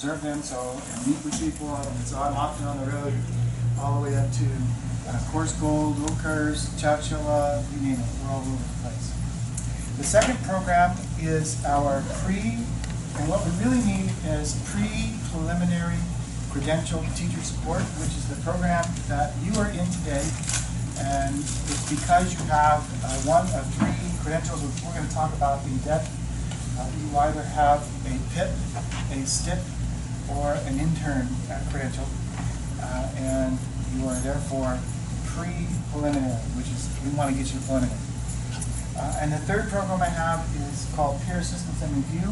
observe them, and meet with people, and so I'm often on the road all the way up to Coarse Gold, Little Curves, Chowchilla, you name it, we're all over the place. The second program is our and what we really need is pre-preliminary credential teacher support, which is the program that you are in today, and it's because you have one of three credentials which we're going to talk about in depth. You either have a PIP, a STIP, or an intern credential, and you are therefore pre-preliminary, which is, we want to get you preliminary. And the third program I have is called Peer Assistance and Review,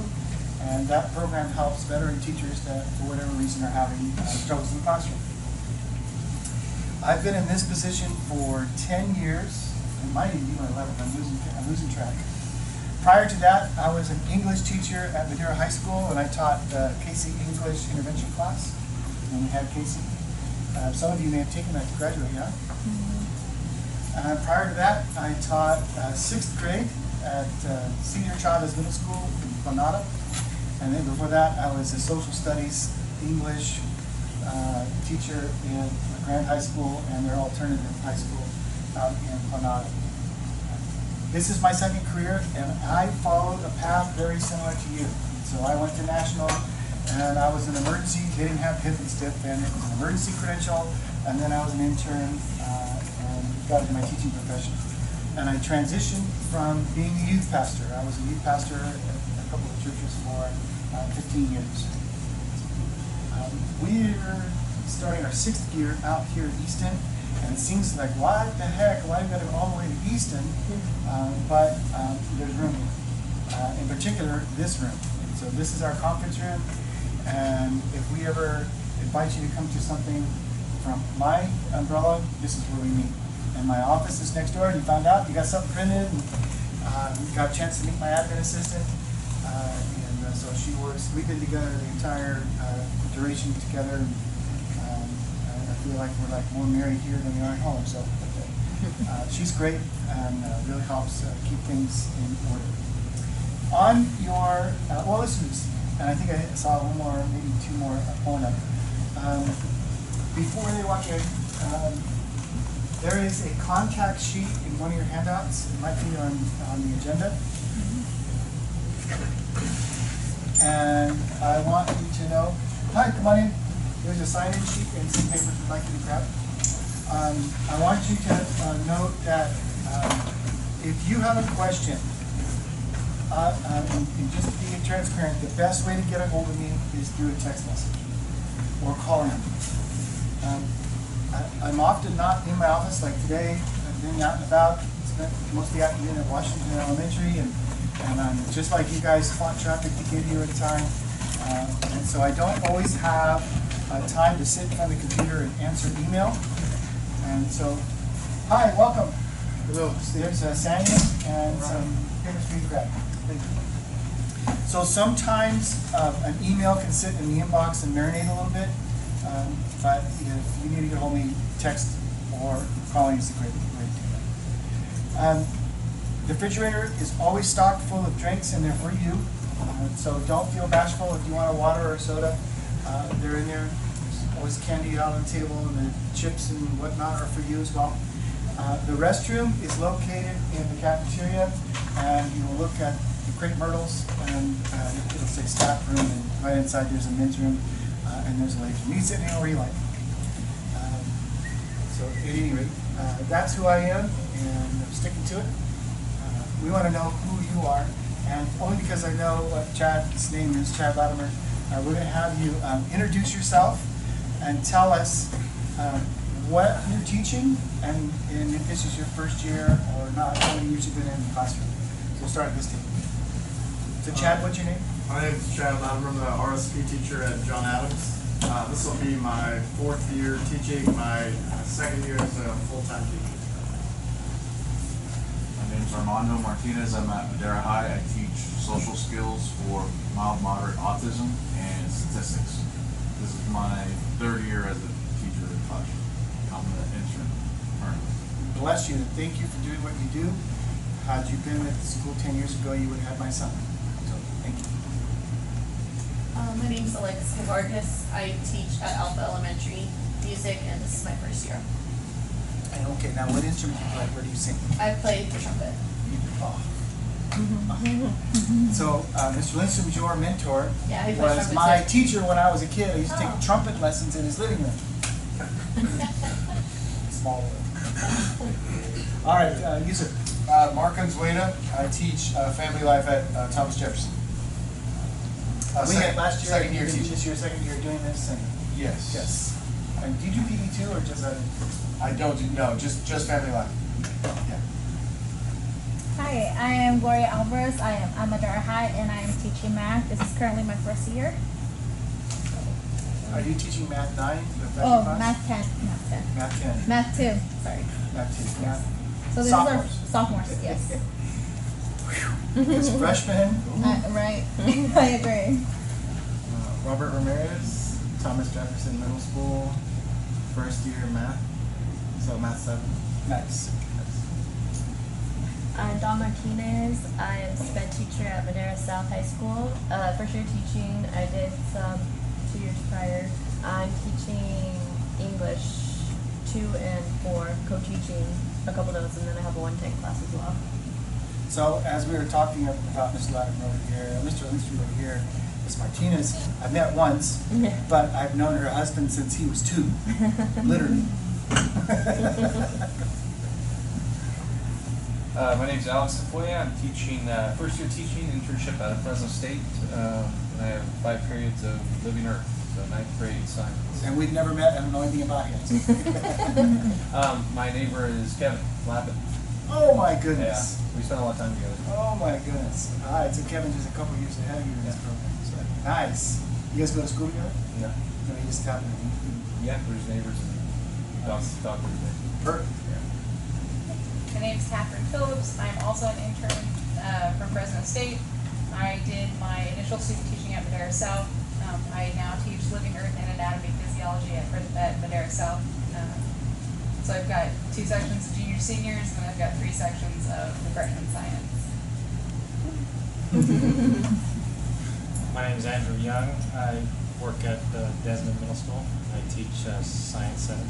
and that program helps veteran teachers that, for whatever reason, are having struggles in the classroom. I've been in this position for 10 years. It might even be my 11th. I'm losing track. Prior to that, I was an English teacher at Madeira High School, and I taught the KC English intervention class when we had KC. Some of you may have taken that to graduate, yeah? Prior to that, I taught 6th grade at Senior Chavez Middle School in Granada. And then before that, I was a social studies English teacher in Grand High School and their alternative high school out in Granada. This is my second career, and I followed a path very similar to you. So I went to National, and I was an emergency, they didn't have PIP and STIP, and it was an emergency credential, and then I was an intern and got into my teaching profession. And I transitioned from being a youth pastor. I was a youth pastor at a couple of churches for 15 years. We're starting our 6th year out here at Easton, and it seems like, what the heck, why do we got to go all the way to Easton? But there's room here. In particular, this room. So this is our conference room, and if we ever invite you to come to something from my umbrella, this is where we meet. And my office is next door, and you found out you got something printed, and you got a chance to meet my admin assistant. So she works, we've been together the entire duration together. I feel like we're like more married here than we are at home. So she's great and really helps keep things in order. On your, well, listen to this, and I think I saw one more, maybe two more pulling up. Before they walk in, there is a contact sheet in one of your handouts. It might be on the agenda. And I want you to know, hi, come on in. There's a sign-in sheet and some papers we'd like you to grab. I want you to note that if you have a question, and just to be transparent, the best way to get a hold of me is through a text message or call in. I'm often not in my office, like today. I've been out and about, spent most of the afternoon at Washington Elementary, and I'm just like you guys, fought traffic to get here in time. And so I don't always have time to sit in front of the computer and answer email. And so, hi, welcome. Hello. So there's Sandy and some papers for you to grab. Thank you. So sometimes an email can sit in the inbox and marinate a little bit. But if you need to get hold of me, text or calling is a great way to do that. The refrigerator is always stocked full of drinks, and they're for you. So don't feel bashful if you want a water or a soda. They're in there. There's always candy out on the table, and the chips and whatnot are for you as well. The restroom is located in the cafeteria, and you will look at the crepe myrtles, and it'll say staff room, and right inside there's a men's room, and there's a ladies' room. You can sit anywhere you like. So at any rate, that's who I am, and I'm sticking to it. We want to know who you are, and only because I know what Chad's name is, Chad Latimer, we're going to have you introduce yourself and tell us what you're teaching, and if this is your first year or not, how many years you've been in the classroom. So we'll start at this table. So Chad, what's your name? My name is Chad Latimer. I'm the RSP teacher at John Adams. This will be my 4th year teaching, my 2nd year as a full-time teacher. My name is Armando Martinez. I'm at Madeira High. I teach social skills for mild, moderate autism and statistics. This is my 3rd year as a teacher in the classroom. I'm the intern currently. Bless you, and thank you for doing what you do. Had you been at the school 10 years ago, you would have had my son. So thank you. My name's Alexis Vargas. I teach at Alpha Elementary music, and this is my first year. And okay, now what instrument do you play? Where do you sing? I play the trumpet. Oh. So, Mr. Lindstrom's your mentor. Yeah, he plays was trumpet my too. teacher when I was a kid. I used to take Oh. trumpet lessons in his living room. Small world. All right, Yusuf. Mark Consuela. I teach family life at Thomas Jefferson. Last year, second year this teaching. is your second year doing this, and Yes. yes. And do you do PE too, or just I don't do just family life. Yeah. Hi, I am Gloria Alvarez. I'm Madera High and I am teaching math. This is currently my first year. Are you teaching Math 9? Oh, math 10. Math 10. Math 10. Math 2. Sorry. Math 2. Math. So this Sophomores. is our sophomores, yes. This freshman. Right. I agree. Robert Ramirez, Thomas Jefferson Middle School, first year math, so math 7. Nice. I'm Dawn Martinez. I am sped teacher at Madera South High School. First year teaching, I did some 2 years prior. I'm teaching English 2 and 4, co-teaching a couple of those, and then I have a 110 class as well. So as we were talking about Ms. Ladder over here, Mr. Lindstrom over here, Ms. Martinez, I've met once, but I've known her husband since he was 2, literally. My name's Alex Tafoya. I'm teaching, first year teaching internship at Fresno State. And I have 5 periods of Living Earth, so 9th grade science. And we've never met and don't know anything about him. My neighbor is Kevin Lappin. Oh my Yeah, goodness. we spent a lot of time together. Oh my goodness. All right, so Kevin's just a couple years ahead of you in this program. So, nice. You guys go to school together? Yeah. No, you just happen to meet. Yeah, we're just neighbors and talk every day. Perfect. My name is Catherine Phillips. I'm also an intern from Fresno State. I did my initial student teaching at Madera South. I now teach Living Earth and Anatomy Physiology at Madera South. So I've got 2 sections of junior seniors, and I've got 3 sections of the freshman science. My name is Andrew Young. I work at Desmond Middle School. I teach Science 7.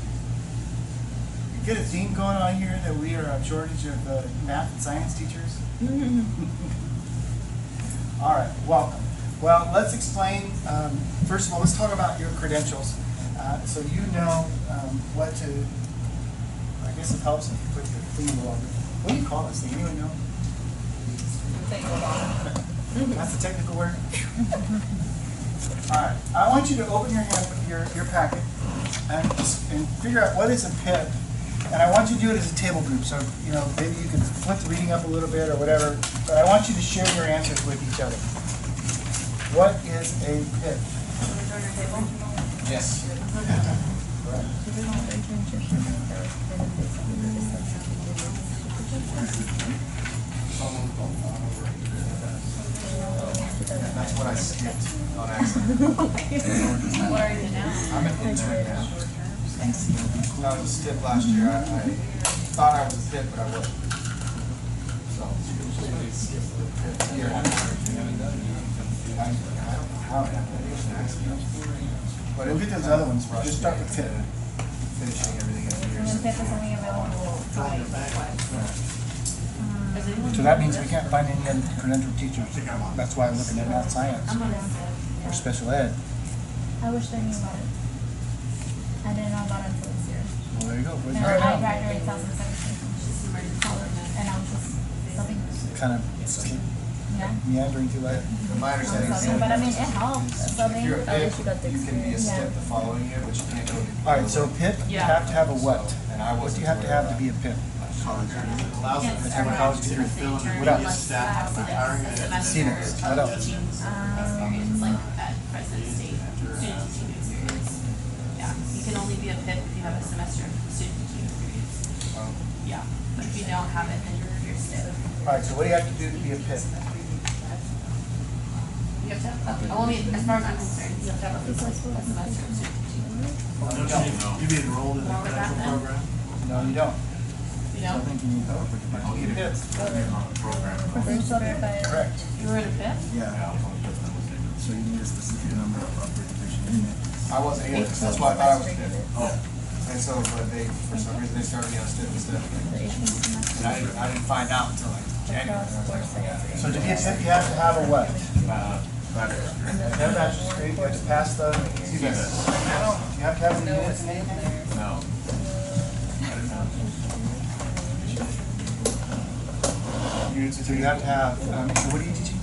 You get a theme going on here that we are a shortage of math and science teachers. All right, welcome. Well, let's explain. First of all, let's talk about your credentials. So you know what to. I guess it helps if you put the theme along. What do you call this thing? Anyone know? That's a technical word. All right. I want you to open your packet and figure out what is a PIP. And I want you to do it as a table group. So maybe you can flip the reading up a little bit or whatever. But I want you to share your answers with each other. What is a PIP? Yes. That's what I skipped on accident. What are you now? I'm an intern now. When I was a STIP last year, I thought I was a PIP, but I wasn't. So, skipped the PIP year. I don't know how it happened. But We'll get those other ones. We'll just start with PIP. finishing everything in And years. PIP is only available twice. So that means we can't find any other credentialed teachers. That's why I'm looking at math science or special ed. I wish they knew about it. I didn't know about it until this year. Well, there you go. And I graduated 2017 from college, and I was just subbing. Kind of Yeah. meandering through life. My understanding is Subbing, but I mean, it helps. if Subbing. you're a At least you got PIP, the you can be a experience. STIP the following year, but you can't go to. All right, so PIP, you have to have a what? And I What do wasn't you have to aware have of to be a PIP? Allows them Have a college degree. What else? staff by hiring an CNAs. What else? Experience like at Fresno State, student teaching experience. Yeah, you can only be a PIP if you have a semester of student teaching experience. Yeah, but if you don't have it, then you're STIP. All right, so what do you have to do to be a PIP? You have to have, as far as I'm concerned, you have to have a semester of student teaching. You be enrolled in the More with that credential then? program. No, you don't. You I know, think you need to be a PIP. program. Professional certified. Correct. you were in a PIP? Yeah. So so you need a specific number of upper division units. I wasn't either, so that's why I thought I was Semester different. Oh, And so, but they, for some reason, they started me on STEM instead. The 18th semester. And I didn't find out until like January. Across four semesters. So to be a PIP, you have to have a what? bachelor's degree. You have a bachelor's degree, you have to pass the CBS. You have to have a units in anything? No. I didn't know. So you have to have, so what are you teaching?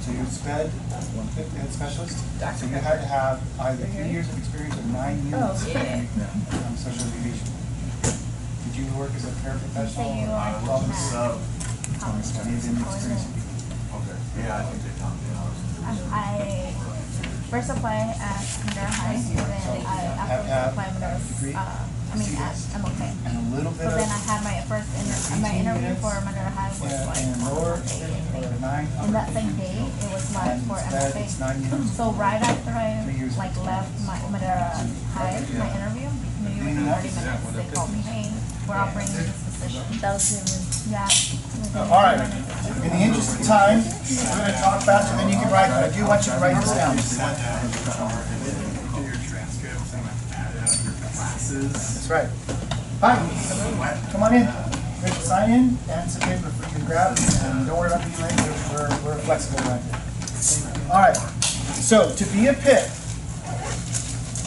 So you're SPED, ed specialist? So you had to have either 3 years of experience or 9 units of social education. Did you work as a paraprofessional? So you I are was a teaching sub. You didn't experience it. Okay. Yeah, I think they taught me. I first applied at Madera High, and then Have to after have applied Madera, degree? at MLK. And a little bit So then I of, had my first my interview for Madera High was like and lower, or 9. and that same day it was my And for SPED, it's 9 MLK. units. So right after I 3 years. like left my Madera High, my interview, maybe within 30 minutes they called me, hey, we're offering you this position. That was him. Yeah. All right, in the interest of time, we're gonna talk faster than you can write, but I do want you to write this down. Do your transcripts and add up your classes. That's right. Hi, come on in. Here's your sign in and some paper for you to grab, and don't worry about being late, we're flexible right here. All right, so to be a PIP,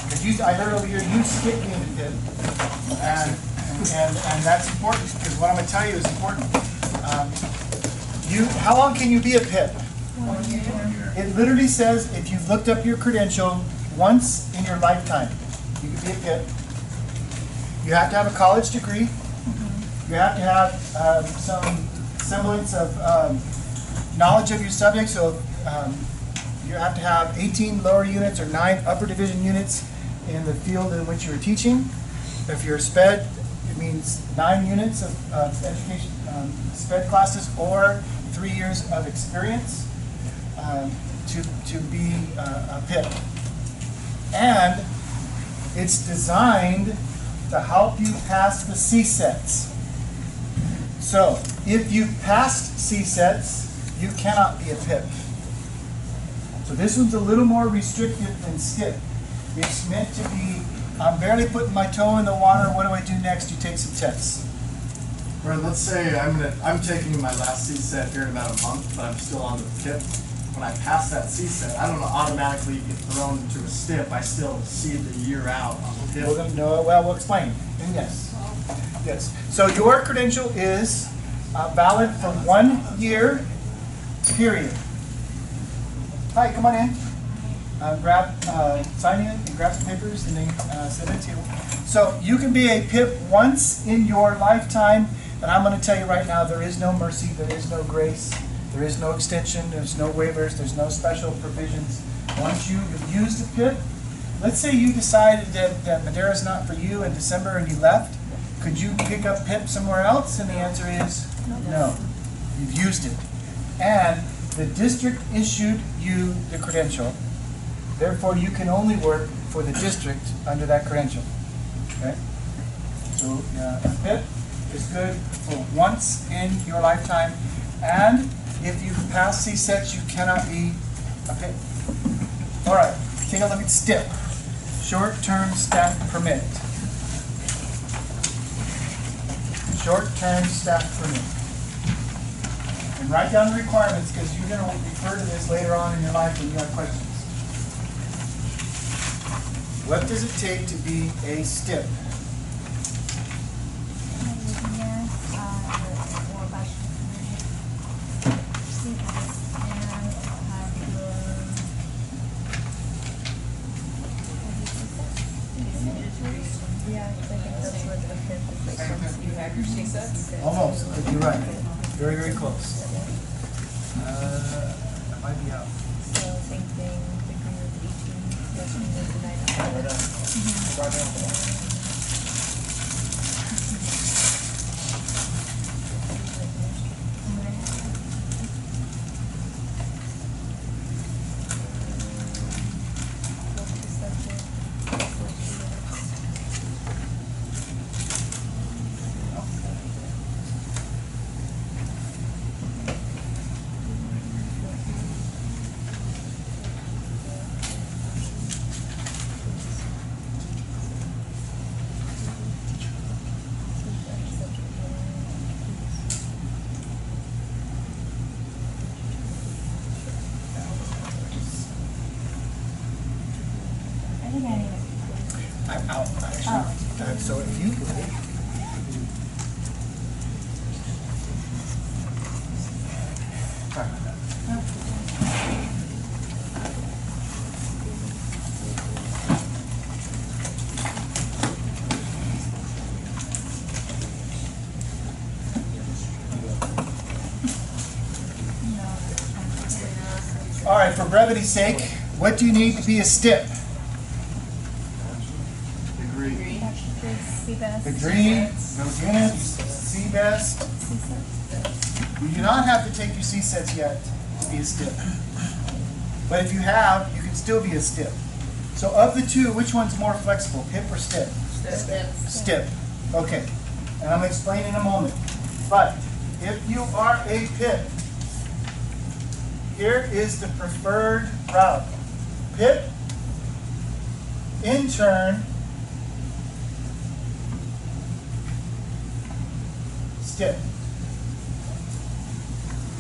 because I heard over here, you skip being a PIP, and that's important, because what I'm gonna tell you is important. How long can you be a PIP? 1 year. It literally says if you've looked up your credential once in your lifetime, you can be a PIP. You have to have a college degree. You have to have some semblance of knowledge of your subject. So you have to have 18 lower units or 9 upper division units in the field in which you're teaching. If you're a SPED, it means 9 units of education, SPED classes, or 3 years of experience to be a PIP. And it's designed to help you pass the CSETs. So if you've passed CSETs, you cannot be a PIP. So this one's a little more restrictive than STIP. It's meant to be, I'm barely putting my toe in the water, what do I do next? You take some tests. Or let's say I'm taking my last CSET here in about a month, but I'm still on the PIP. When I pass that CSET, I don't automatically get thrown into a STIP. I still see the year out on the PIP. We'll explain. And yes. Yes. So your credential is valid for 1 year, period. Hi, come on in. Sign in and grab some papers and then sit at the table. So you can be a PIP once in your lifetime, and I'm going to tell you right now, there is no mercy, there is no grace, there is no extension, there's no waivers, there's no special provisions. Once you've used a PIP, let's say you decided that Madera is not for you in December and you left, could you pick up PIP somewhere else? And the answer is no. You've used it. And the district issued you the credential. Therefore, you can only work for the district under that credential. Okay? So, a PIP is good for once in your lifetime. And if you pass CSETs, you cannot be a PIP. All right, take a look at STIP. Short-term staff permit. Short-term staff permit. And write down the requirements because you're going to refer to this later on in your life when you have questions. What does it take to be a STIP? Almost, but you're right. Very, very close. That might be out. So same thing, degree with 18, think I need it. I'm out, actually. So if you would. Sorry about that. All right, for brevity's sake, what do you need to be a STIP? Degree. CBEST. Degree, those units, C-best. You do not have to take your C-sets yet to be a STIP. But if you have, you can still be a STIP. So of the two, which one's more flexible, PIP or STIP? STIP. Okay. And I'm going to explain in a moment. But if you are a PIP, here is the preferred route. PIP, intern, STIP.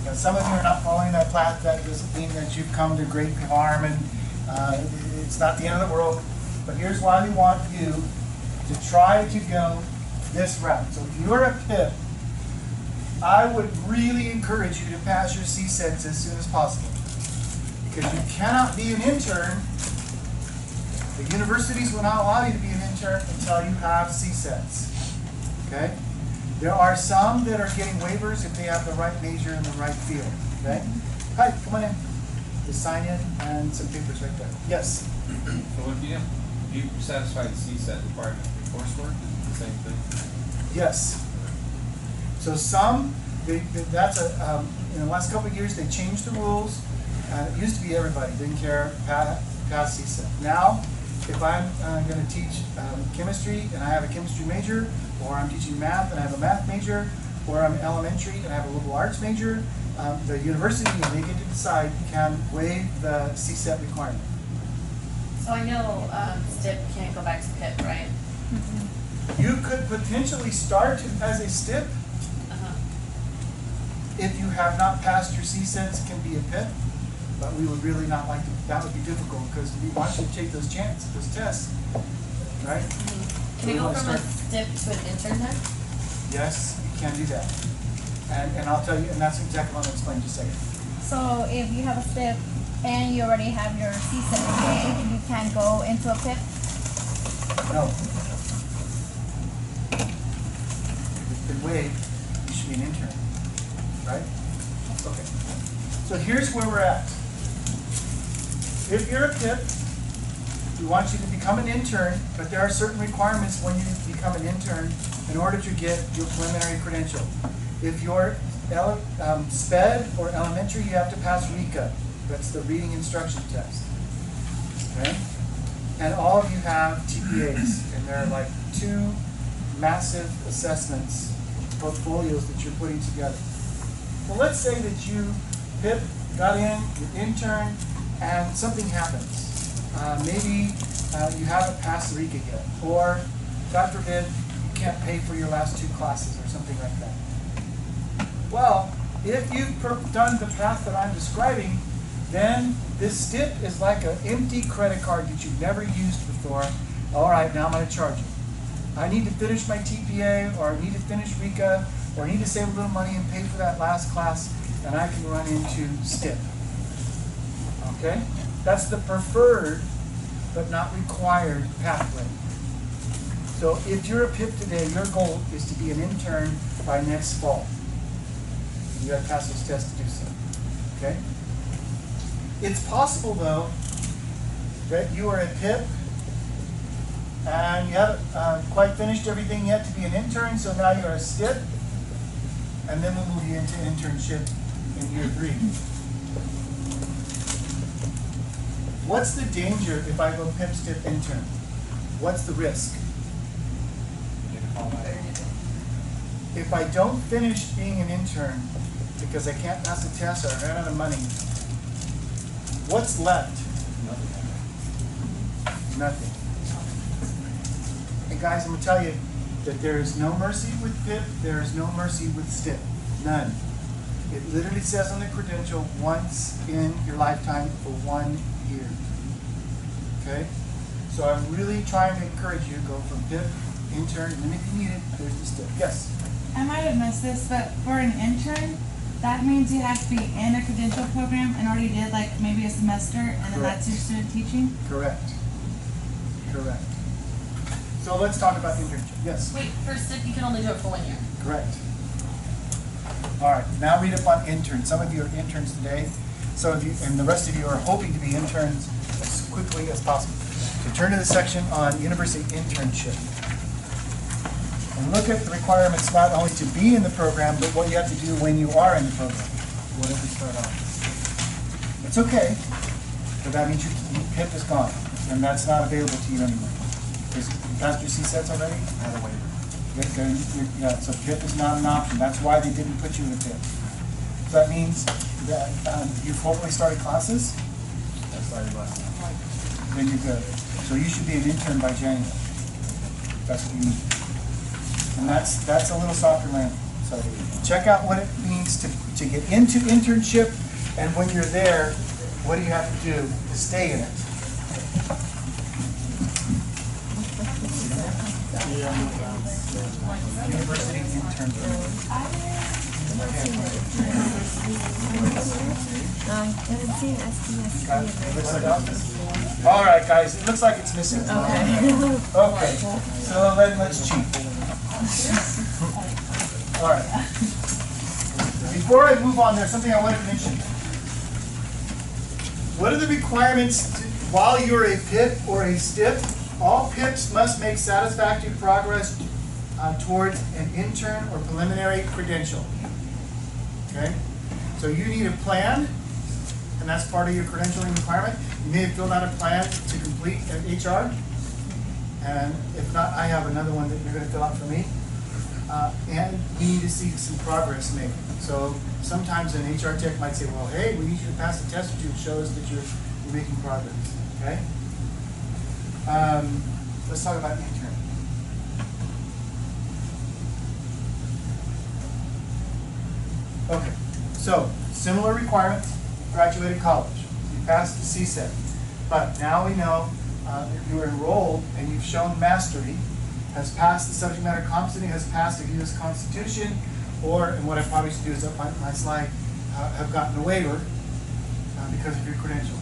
Now, some of you are not following that path. That doesn't mean that you've come to great harm, and it's not the end of the world. But here's why we want you to try to go this route. So if you're a PIP, I would really encourage you to pass your C-sets as soon as possible. Because you cannot be an intern. The universities will not allow you to be an intern until you have C-sets. Okay? There are some that are getting waivers if they have the right major in the right field. Okay? Hi, come on in. Just sign in and some papers right there. Yes? So if you satisfy the CSAT requirement for coursework, is it the same thing? Yes. So some, that's a, in the last couple of years, they changed the rules. It used to be everybody, didn't care, pass CSAT. Now, if I'm going to teach chemistry and I have a chemistry major, or I'm teaching math and I have a math major, or I'm elementary and I have a liberal arts major, the university, and they get to decide, can waive the CSAT requirement. So I know STIP can't go back to PIP, right? You could potentially start as a STIP if you have not passed your CSATs, can be a PIP. But we would really not like to, that would be difficult because we want you to take those tests, right? Can you go from a STIP to an intern then? Yes, you can do that. And I'll tell you, and that's exactly what I'll explain in just a second. So if you have a STIP and you already have your C-set, you can go into a PIP? No. If it's been waived, you should be an intern, right? Okay. So here's where we're at. If you're a PIP, we want you to become an intern, but there are certain requirements when you become an intern in order to get your preliminary credential. If you're SPED or elementary, you have to pass RECA. That's the reading instruction test. Okay? And all of you have TPAs, and there are like 2 massive assessments, portfolios that you're putting together. Well, let's say that you PIP, got in, you intern, and something happens. Maybe you haven't passed the RECA yet, or God forbid, you can't pay for your last 2 classes or something like that. Well, if you've done the path that I'm describing, then this STIP is like an empty credit card that you've never used before. All right, now I'm going to charge you. I need to finish my TPA, or I need to finish RECA, or I need to save a little money and pay for that last class, and I can run into STIP. Okay? That's the preferred but not required pathway. So if you're a PIP today, your goal is to be an intern by next fall. You got to pass those tests to do so. Okay? It's possible, though, that you are a PIP and you haven't quite finished everything yet to be an intern, so now you're a STIP, and then we'll move you into internship in year 3. What's the danger if I go PIP, STIP, intern? What's the risk? If I don't finish being an intern because I can't pass the test or I ran out of money, what's left? Nothing. And guys, I'm going to tell you that there is no mercy with PIP, there is no mercy with STIP. None. It literally says on the credential, once in your lifetime for 1 year. Okay? So I'm really trying to encourage you to go from PIP, intern, and then if you need it, there's the STIP. Yes? I might have missed this, but for an intern, that means you have to be in a credential program and already did like maybe a semester, and then that's your student teaching? Correct. Correct. So let's talk about internship. Yes? Wait, for STIP, you can only do it for 1 year. Correct. All right, now read up on interns. Some of you are interns today. Some of you, and the rest of you are hoping to be interns as quickly as possible. So turn to the section on university internship. And look at the requirements not only to be in the program, but what you have to do when you are in the program. What did we start off? It's okay, but that means your PIP is gone, and that's not available to you anymore. Because you passed your CSETs already? Not a waiver. Yeah, so PIP is not an option. That's why they didn't put you in a PIP. So that means that you've hopefully started classes? I started last night. Then you're good. So you should be an intern by January. That's what you need. And that's a little softer landing. So check out what it means to get into internship, and when you're there, what do you have to do to stay in it? University internship. All right, guys, it looks like it's missing. Okay, so let's cheat. All right. Before I move on, there's something I want to mention. What are the requirements while you're a PIP or a STIP? All PIPs must make satisfactory progress towards an intern or preliminary credential. Okay? So you need a plan, and that's part of your credentialing requirement. You may have filled out a plan to complete at HR. And if not, I have another one that you're going to fill out for me. And we need to see some progress made. So sometimes an HR tech might say, well, hey, we need you to pass a test or two to show us that you're making progress. Okay? Let's talk about intern. Okay, so similar requirements, graduated college. You passed the CSET. But now we know if you are enrolled and you've shown mastery, has passed the subject matter competency, has passed the U.S. Constitution, or, and what I probably should do is up my slide, have gotten a waiver because of your credential.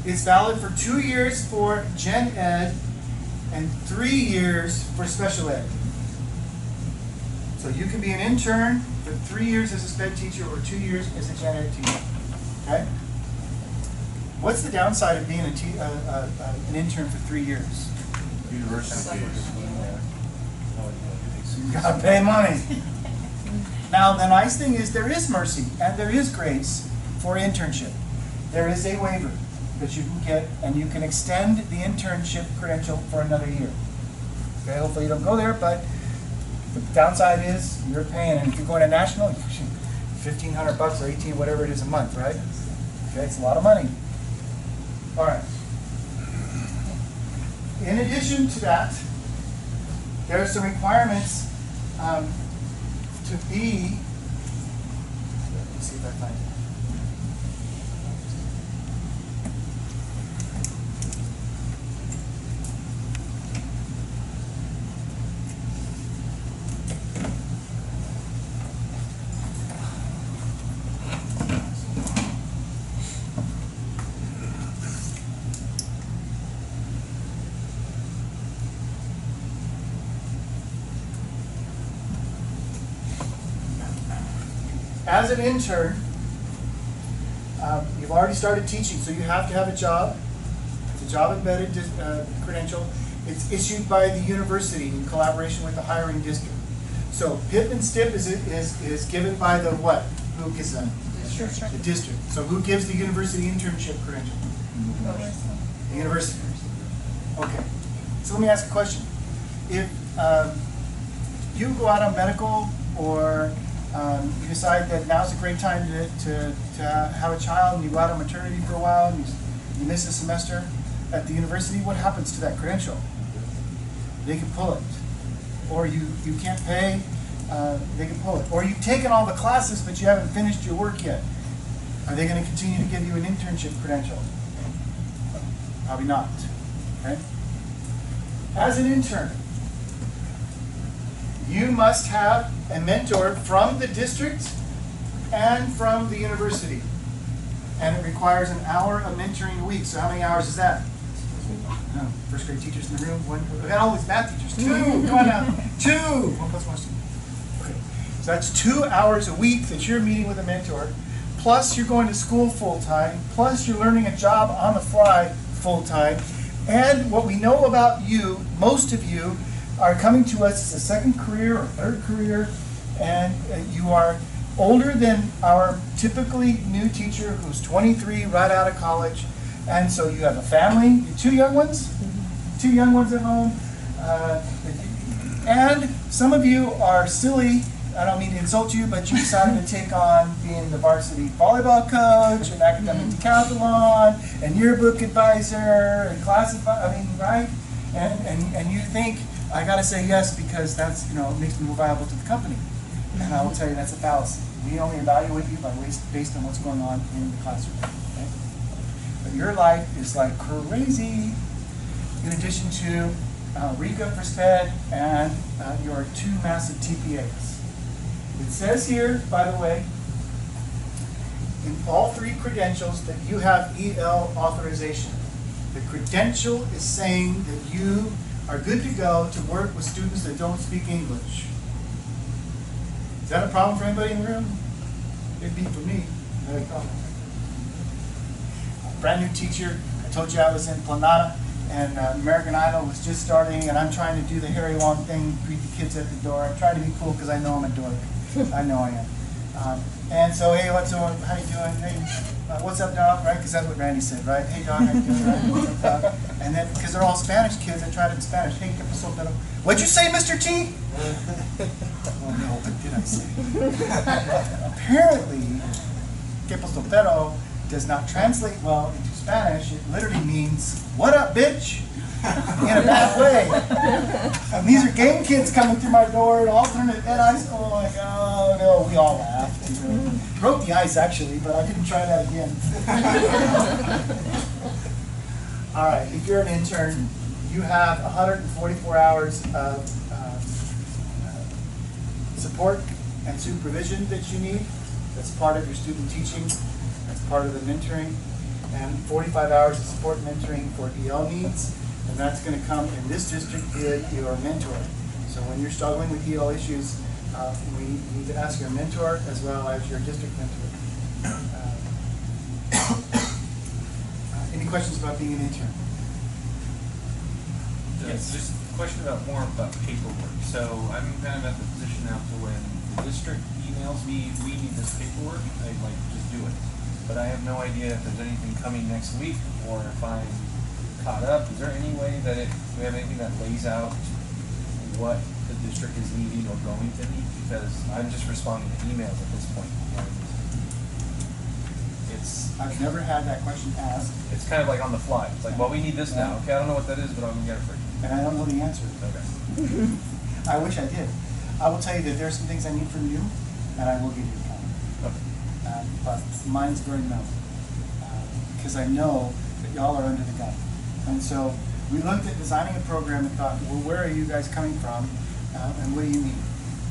It's valid for 2 years for Gen Ed and 3 years for special ed. So you can be an intern for 3 years as a SPED teacher or 2 years as a Gen Ed teacher. Okay? What's the downside of being an intern for 3 years? University fees. You gotta pay money. Now the nice thing is there is mercy and there is grace for internship. There is a waiver that you can get, and you can extend the internship credential for another year. Okay, hopefully you don't go there, but the downside is you're paying, and if you're going to national, $1,500 or 18, whatever it is a month, right? Okay, it's a lot of money. All right. In addition to that, there are some requirements to be. Let's see if I find it. As an intern, you've already started teaching, so you have to have a job. It's a job-embedded credential. It's issued by the university in collaboration with the hiring district. So PIP and STIP is given by the what? Who gives them? The district. So who gives the university internship credential? The university. Okay. So let me ask a question. If you go out on medical, or you decide that now's a great time to have a child, and you go out on maternity for a while, and you miss a semester at the university, what happens to that credential? They can pull it. Or you can't pay, they can pull it. Or you've taken all the classes, but you haven't finished your work yet. Are they going to continue to give you an internship credential? Probably not. Okay? As an intern, you must have a mentor from the district and from the university. And it requires an hour of mentoring a week. So how many hours is that? First grade teachers in the room. One. We got all these math teachers. 2. Come on now. 2. 1 plus 1 is 2. Okay. So that's 2 hours a week that you're meeting with a mentor. Plus you're going to school full time. Plus you're learning a job on the fly full time. And what we know about you, most of you are coming to us as a second career or third career, and you are older than our typically new teacher who's 23 right out of college. And so you have a family, 2 young ones? 2 young ones at home. And some of you are silly. I don't mean to insult you, but you decided to take on being the varsity volleyball coach and academic decathlon and yearbook advisor and right? And you think, I gotta say yes because that's, it makes me more valuable to the company. And I will tell you that's a fallacy. We only evaluate you based on what's going on in the classroom. Okay? But your life is like crazy in addition to RECA for SPED and your 2 massive TPAs. It says here, by the way, in all 3 credentials that you have EL authorization. The credential is saying that you are good to go to work with students that don't speak English. Is that a problem for anybody in the room? It'd be for me. Brand new teacher. I told you I was in Planada, and American Idol was just starting, and I'm trying to do the Harry Long thing, greet the kids at the door. I'm trying to be cool because I know I'm a dork. I know I am. And so, hey, what's up? How you doing? Hey, what's up, dog? Right? Because that's what Randy said, right? Hey, dog, how you doing? Right? What's up, dog? And then, because they're all Spanish kids, I tried it in Spanish. Hey, ¿qué pasó, pero? What'd you say, Mr. T? Oh, no, what did I say? Apparently, ¿qué pasó, pero? Does not translate well into Spanish. It literally means, what up, bitch? In a bad way. And these are game kids coming through my door at alternate at high school. Like, oh no, we all laughed. Broke the ice actually, but I didn't try that again. All right, if you're an intern, you have 144 hours of support and supervision that you need. That's part of your student teaching. That's part of the mentoring. And 45 hours of support and mentoring for EL needs. And that's going to come in this district via your mentor. So when you're struggling with EL issues, we need to ask your mentor as well as your district mentor. Any questions about being an intern? Yes, just a question more about paperwork. So I'm kind of at the position now to when the district emails me, we need this paperwork, I just do it. But I have no idea if there's anything coming next week or if I'm caught up. Is there any way that do we have anything that lays out what the district is needing or going to need? Because I'm just responding to emails at this point. I've never had that question asked. It's kind of like on the fly. It's like, well, we need this now. Okay, I don't know what that is, but I'm going to get it for you. And I don't know the answer. Okay. I wish I did. I will tell you that there are some things I need from you, and I will give you a call. Okay. But mine's very low. Because I know that y'all are under the gun. And so we looked at designing a program and thought, well, where are you guys coming from, and what do you need?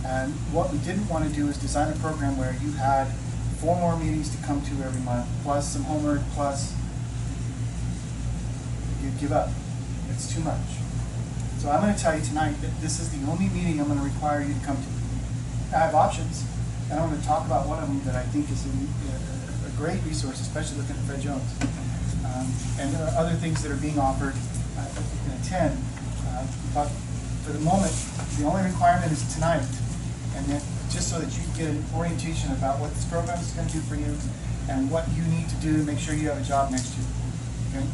And what we didn't want to do is design a program where you had 4 more meetings to come to every month, plus some homework, plus you give up. It's too much. So I'm going to tell you tonight that this is the only meeting I'm going to require you to come to. I have options, and I'm going to talk about one of them that I think is a great resource, especially looking at Fred Jones. And there are other things that are being offered that you can attend. But for the moment, the only requirement is tonight. And then just so that you get an orientation about what this program is going to do for you and what you need to do to make sure you have a job next year. Okay?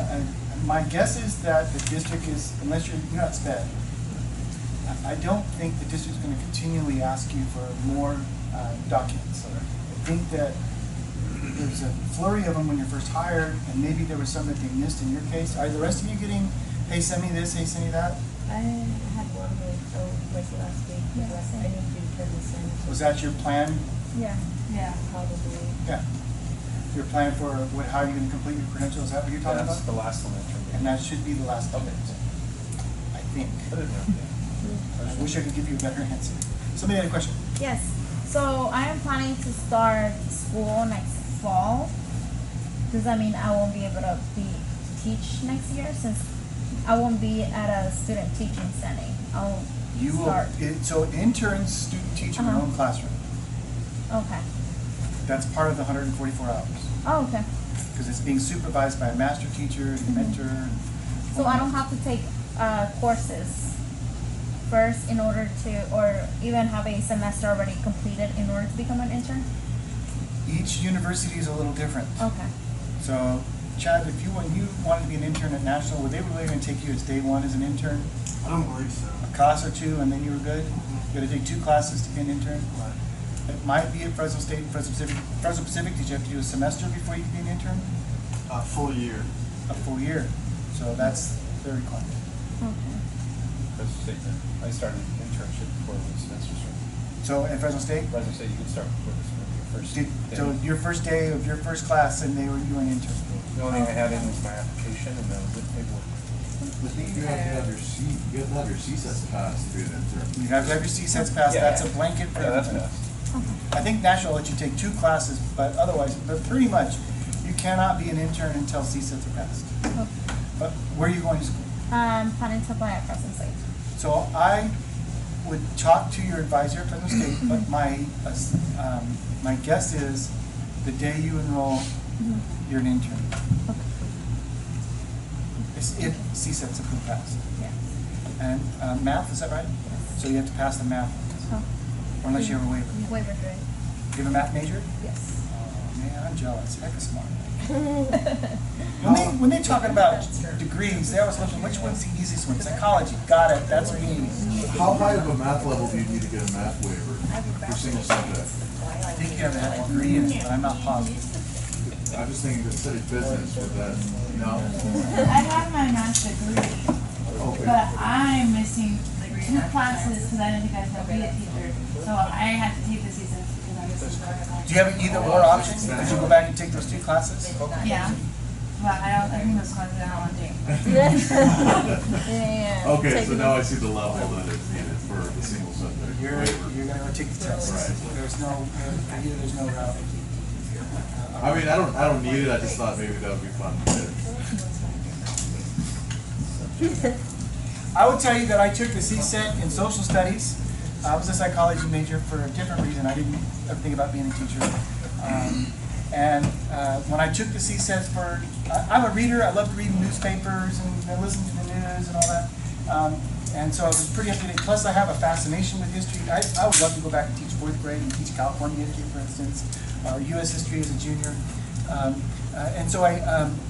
And my guess is that the district is, unless you're not SPED, I don't think the district is going to continually ask you for more documents. I think that there's a flurry of them when you're first hired, and maybe there was some that they missed in your case. Are the rest of you getting, hey, send me this, hey, send me that? I had one like last week. Yeah, I need to turn this in. Was that your plan? Yeah. Yeah. Probably. Yeah. You're applying for how you're gonna complete your credentials, is that what you're talking That's about? the last one I turned in. And that should be the last one. Okay. I think. I didn't know, yeah. I wish I could give you a better answer. Somebody had a question? Yes. So I am planning to start school next fall. Does that mean I won't be able to teach next year since I won't be at a student teaching setting? I'll You will, start. so interns, student teach in your own classroom. Okay. That's part of the 144 hours. Oh, okay. Because it's being supervised by a master teacher, and a mentor. And So I don't have to take courses first in order to, or even have a semester already completed in order to become an intern? Each university is a little different. Okay. So, Chad, if you wanted to be an intern at National, were they really going to take you as day one as an intern? I don't believe so. A class or two, and then you were good? You got to take 2 classes to be an intern? Right. It might be at Fresno State and Fresno Pacific. Fresno Pacific, did you have to do a semester before you could be an intern? A full year. A full year. So that's their requirement. Okay. Fresno State, I started internship before the semester started. So at Fresno State? Fresno State, you can start before the semester, your first day. So your first day of your first class, and you were an intern. The only thing I had in was my application and the paperwork. I think you have to have your CSETs passed to be an intern. You have to have your CSETs passed. Yeah, That's yeah. a blanket for Yeah, that's everything. fast. I think National will let you take 2 classes, but otherwise, but pretty much, you cannot be an intern until CSETs are passed. Okay. But where are you going to school? I'm planning to apply at Fresno State. So I would talk to your advisor at Fresno State, but my guess is the day you enroll, you're an intern. Okay. If CSETs have been passed. Yes. And math, is that right? So you have to pass the math, Oh. or unless you have a waiver. Waiver grade. Do you have a math major? Yes. Oh man, I'm jealous. Heck of smart. When they talking about degrees, they always look at which one's the easiest one. Psychology, got it. That's me. How high of a math level do you need to get a math waiver for single subject? I think you have to have a degree in it, but I'm not positive. I'm just thinking of city business with that, no? I have my math degree, but I'm missing 2 classes because I didn't think I was going to be a teacher. So I had to take the CSET because I'm missing 4 classes. Do you have an either or option? Could you go back and take those 2 classes? Yeah. But I think those classes I don't want to take. Yeah. Okay, so now I see the level that is needed for the single subject You're waiver. gonna go take the test. Right. There's no route. I mean, I don't need it, I just thought maybe that would be fun. I would tell you that I took the CSET in social studies. I was a psychology major for a different reason. I didn't ever think about being a teacher. When I took the CSETs I'm a reader. I love reading newspapers and listening to the news and all that. And so I was pretty up to date. Plus, I have a fascination with history. I would love to go back and teach 4th grade and teach California history, for instance, or U.S. history as a junior.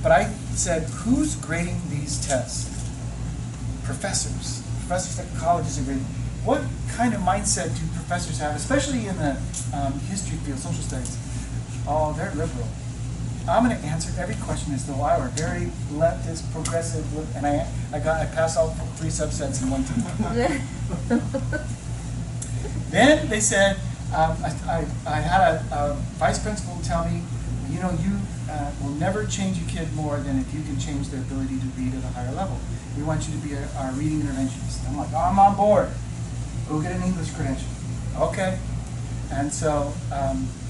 But I said, who's grading these tests? Professors. Professors at colleges are grading. What kind of mindset do professors have, especially in the history field, social studies? Oh, they're liberal. I'm going to answer every question as though I were very leftist, progressive, and I passed all 3 subsets in one time. Then they said, I had a vice principal tell me, you will never change a kid more than if you can change their ability to read at a higher level. We want you to be our reading interventionist. I'm like, oh, I'm on board. Go get an English credential. Okay. And so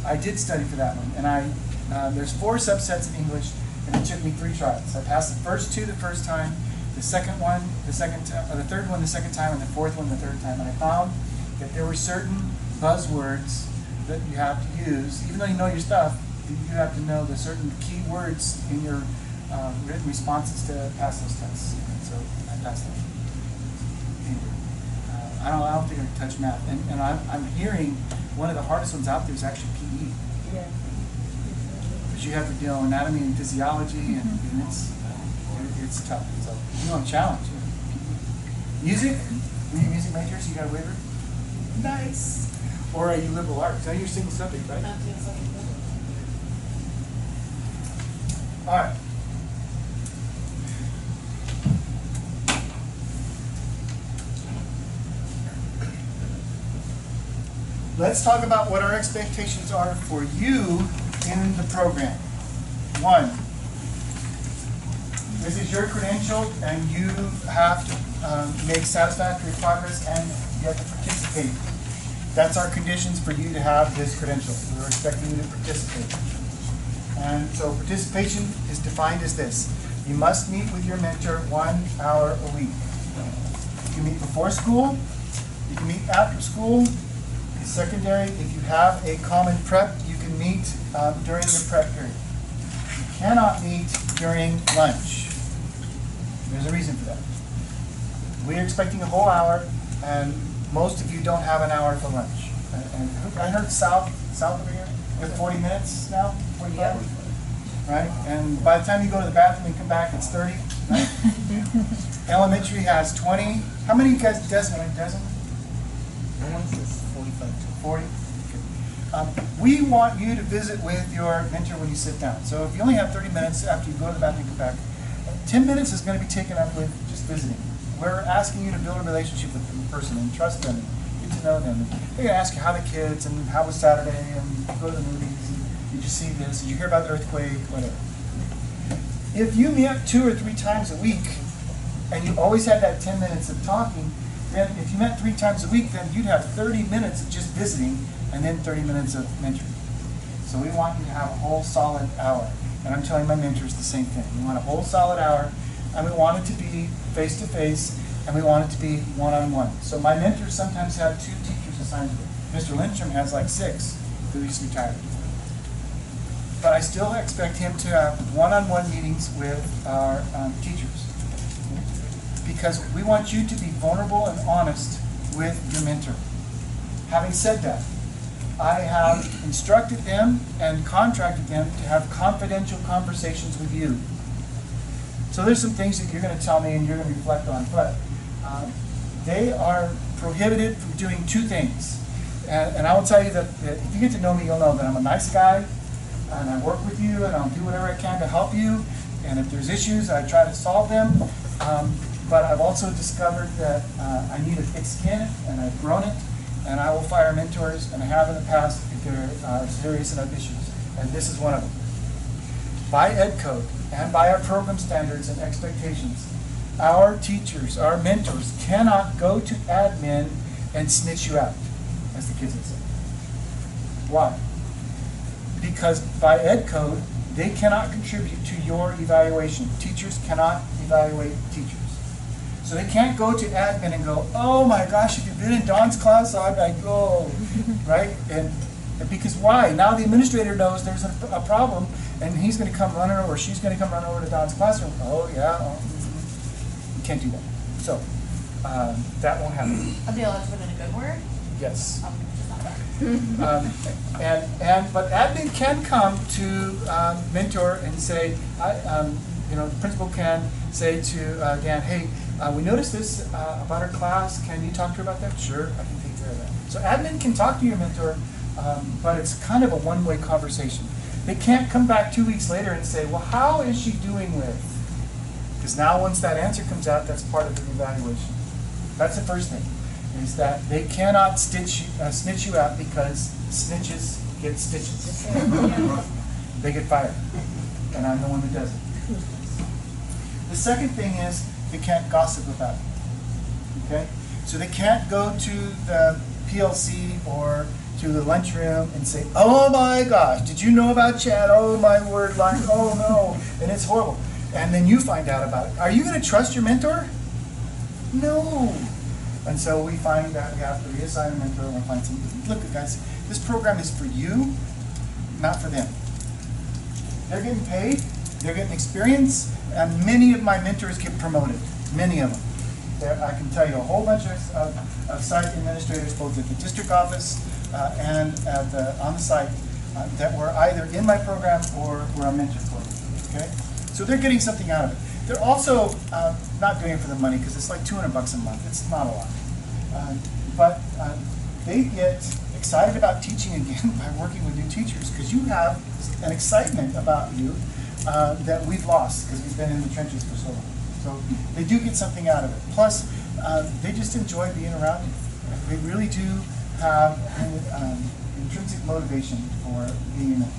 I did study for that one, and there's 4 subsets in English, and it took me 3 tries. I passed the first 2 the first time, the second one the third one the second time, and the 4th one the 3rd time. And I found that there were certain buzzwords that you have to use, even though you know your stuff. You have to know the certain key words in your written responses to pass those tests. And so I passed them. Anyway, I don't think I can touch math, and I'm hearing one of the hardest ones out there is actually PE. Yeah. Because you have to deal with anatomy and physiology, and it's tough. So you want a challenge. Music? Were you music major, so you got a waiver? Nice. Or are you liberal arts? I know you're single subject, right? All right. Let's talk about what our expectations are for you in the program. One, this is your credential, and you have to make satisfactory progress and you have to participate. That's our conditions for you to have this credential. We're expecting you to participate. And so participation is defined as this. You must meet with your mentor 1 hour a week. You can meet before school, you can meet after school. Secondary, if you have a common prep, you can meet during the prep period. You cannot meet during lunch. There's a reason for that. We're expecting a whole hour, and most of you don't have an hour for lunch. And I heard South over here, you have 40 minutes now? 45? Right? And by the time you go to the bathroom and come back, it's 30, right? Elementary has 20. How many of you guys, Desmond? 40. Okay. We want you to visit with your mentor when you sit down. So if you only have 30 minutes after you go to the bathroom and come back, 10 minutes is going to be taken up with just visiting. We're asking you to build a relationship with the person and trust them and get to know them. And they're going to ask you how the kids and how was Saturday and go to the movies. And did you see this? Did you hear about the earthquake? Whatever. If you meet 2 or 3 times a week and you always had that 10 minutes of talking, then if you met 3 times a week, then you'd have 30 minutes of just visiting and then 30 minutes of mentoring. So we want you to have a whole solid hour. And I'm telling my mentors the same thing. We want a whole solid hour, and we want it to be face-to-face, and we want it to be one-on-one. So my mentors sometimes have 2 teachers assigned to them. Mr. Lindstrom has like 6, because he's retired. But I still expect him to have one-on-one meetings with our teachers. Because we want you to be vulnerable and honest with your mentor. Having said that, I have instructed them and contracted them to have confidential conversations with you. So there's some things that you're going to tell me and you're going to reflect on, but they are prohibited from doing 2 things. And I will tell you that if you get to know me, you'll know that I'm a nice guy, and I work with you, and I'll do whatever I can to help you. And if there's issues, I try to solve them. But I've also discovered that I need a thick skin, and I've grown it. And I will fire mentors, and I have in the past if they're serious enough issues. And this is one of them. By Ed Code and by our program standards and expectations, our teachers, our mentors cannot go to admin and snitch you out, as the kids would say. Why? Because by Ed Code, they cannot contribute to your evaluation. Teachers cannot evaluate teachers. So they can't go to admin and go, oh my gosh, if you've been in Don's class, I'd go, right? And because why? Now the administrator knows there's a problem, and he's going to come running over, or she's going to come running over to Don's classroom. Oh yeah, you can't do that. So that won't happen. Are they allowed to put in a good word? Yes. Oh, not bad. But admin can come to mentor and say, the principal can say to Dan, hey, we noticed this about our class. Can you talk to her about that? Sure, I can take care of that. So admin can talk to your mentor, but it's kind of a one-way conversation. They can't come back 2 weeks later and say, well, how is she doing with? Because now once that answer comes out, that's part of the evaluation. That's the first thing, is that they cannot snitch you out, because snitches get stitches. They get fired, and I'm the one that does it. The second thing is they can't gossip about it. Okay? So they can't go to the PLC or to the lunchroom and say, oh my gosh, did you know about Chad? Oh my word, like, oh no, and it's horrible. And then you find out about it. Are you going to trust your mentor? No. And so we find that we have to reassign a mentor, and we'll find some. Look, guys, this program is for you, not for them. They're getting paid, they're getting experience, and many of my mentors get promoted. Many of them. I can tell you a whole bunch of site administrators, both at the district office and on the site, that were either in my program or were a mentor for me. Okay? So they're getting something out of it. They're also not doing it for the money, because it's like $200 a month. It's not a lot. But they get excited about teaching again by working with new teachers, because you have an excitement about you that we've lost because we've been in the trenches for so long. So they do get something out of it. Plus, they just enjoy being around you. They really do have an intrinsic motivation for being in it.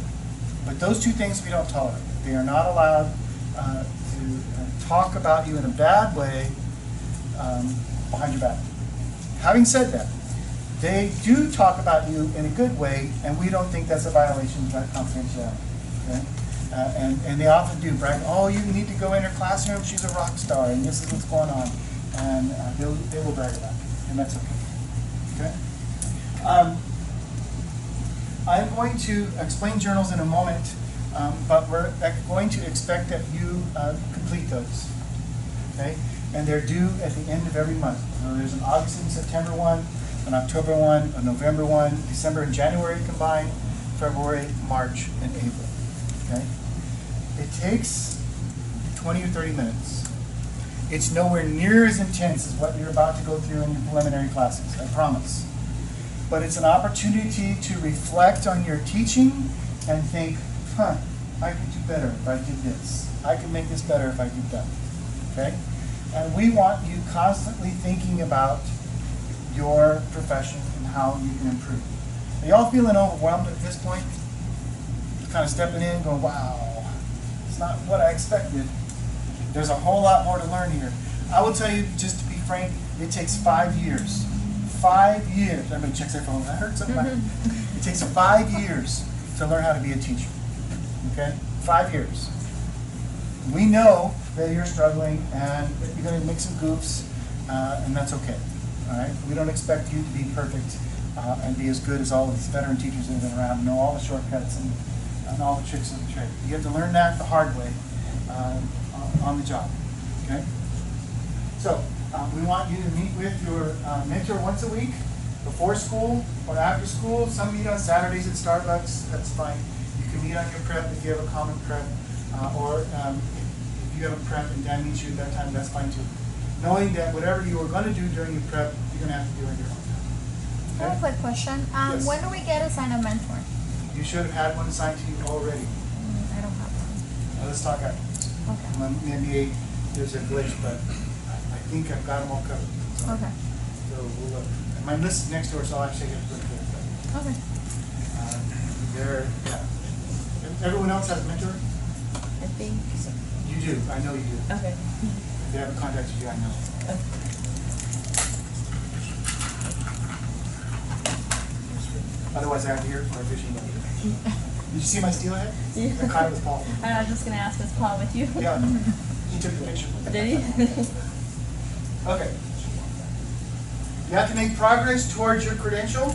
But those 2 things we don't tolerate. They are not allowed to talk about you in a bad way behind your back. Having said that, they do talk about you in a good way, and we don't think that's a violation of confidentiality. Okay? And they often do brag, oh, you need to go in her classroom, she's a rock star, and this is what's going on. And they will brag about it, and that's okay. Okay? I'm going to explain journals in a moment, but we're going to expect that you complete those. Okay? And they're due at the end of every month. So there's an August and September one, an October one, a November one, December and January combined, February, March, and April. Okay? It takes 20 or 30 minutes. It's nowhere near as intense as what you're about to go through in your preliminary classes, I promise. But it's an opportunity to reflect on your teaching and think, I could do better if I did this. I could make this better if I did that. Okay? And we want you constantly thinking about your profession and how you can improve. Are y'all feeling overwhelmed at this point? Kind of stepping in, going, wow, it's not what I expected. There's a whole lot more to learn here. I will tell you, just to be frank, it takes 5 years. 5 years. Everybody checks their phone. I heard something like that. It takes 5 years to learn how to be a teacher. Okay? 5 years. We know that you're struggling and that you're going to make some goofs, and that's okay. All right? We don't expect you to be perfect and be as good as all of these veteran teachers that have been around, know all the shortcuts and all the tricks of the trade. You have to learn that the hard way on the job. Okay? So, we want you to meet with your mentor once a week, before school or after school. Some meet on Saturdays at Starbucks. That's fine. You can meet on your prep if you have a common prep, or if you have a prep and Dan meets you at that time, that's fine too. Knowing that whatever you are going to do during your prep, you're going to have to do on your own time. I have a quick question. Yes. When do we get assigned a mentor? You should have had one assigned to you already. I don't have one. Let's talk afterwards. Okay. Maybe there's a glitch, but I think I've got them all covered. So, Okay. So we'll look. And my list is next door, so I'll actually get to look at it. Okay. Yeah. Everyone else has a mentor? I think so. You do. I know you do. Okay. If they haven't contacted you, I know. Okay. Otherwise, I have to hear it for a fishing boat. Did you see my steelhead? Yeah. I caught it with Paul. I was just gonna ask, was Paul with you? Yeah. He took the picture. Did he? Okay. You have to make progress towards your credential.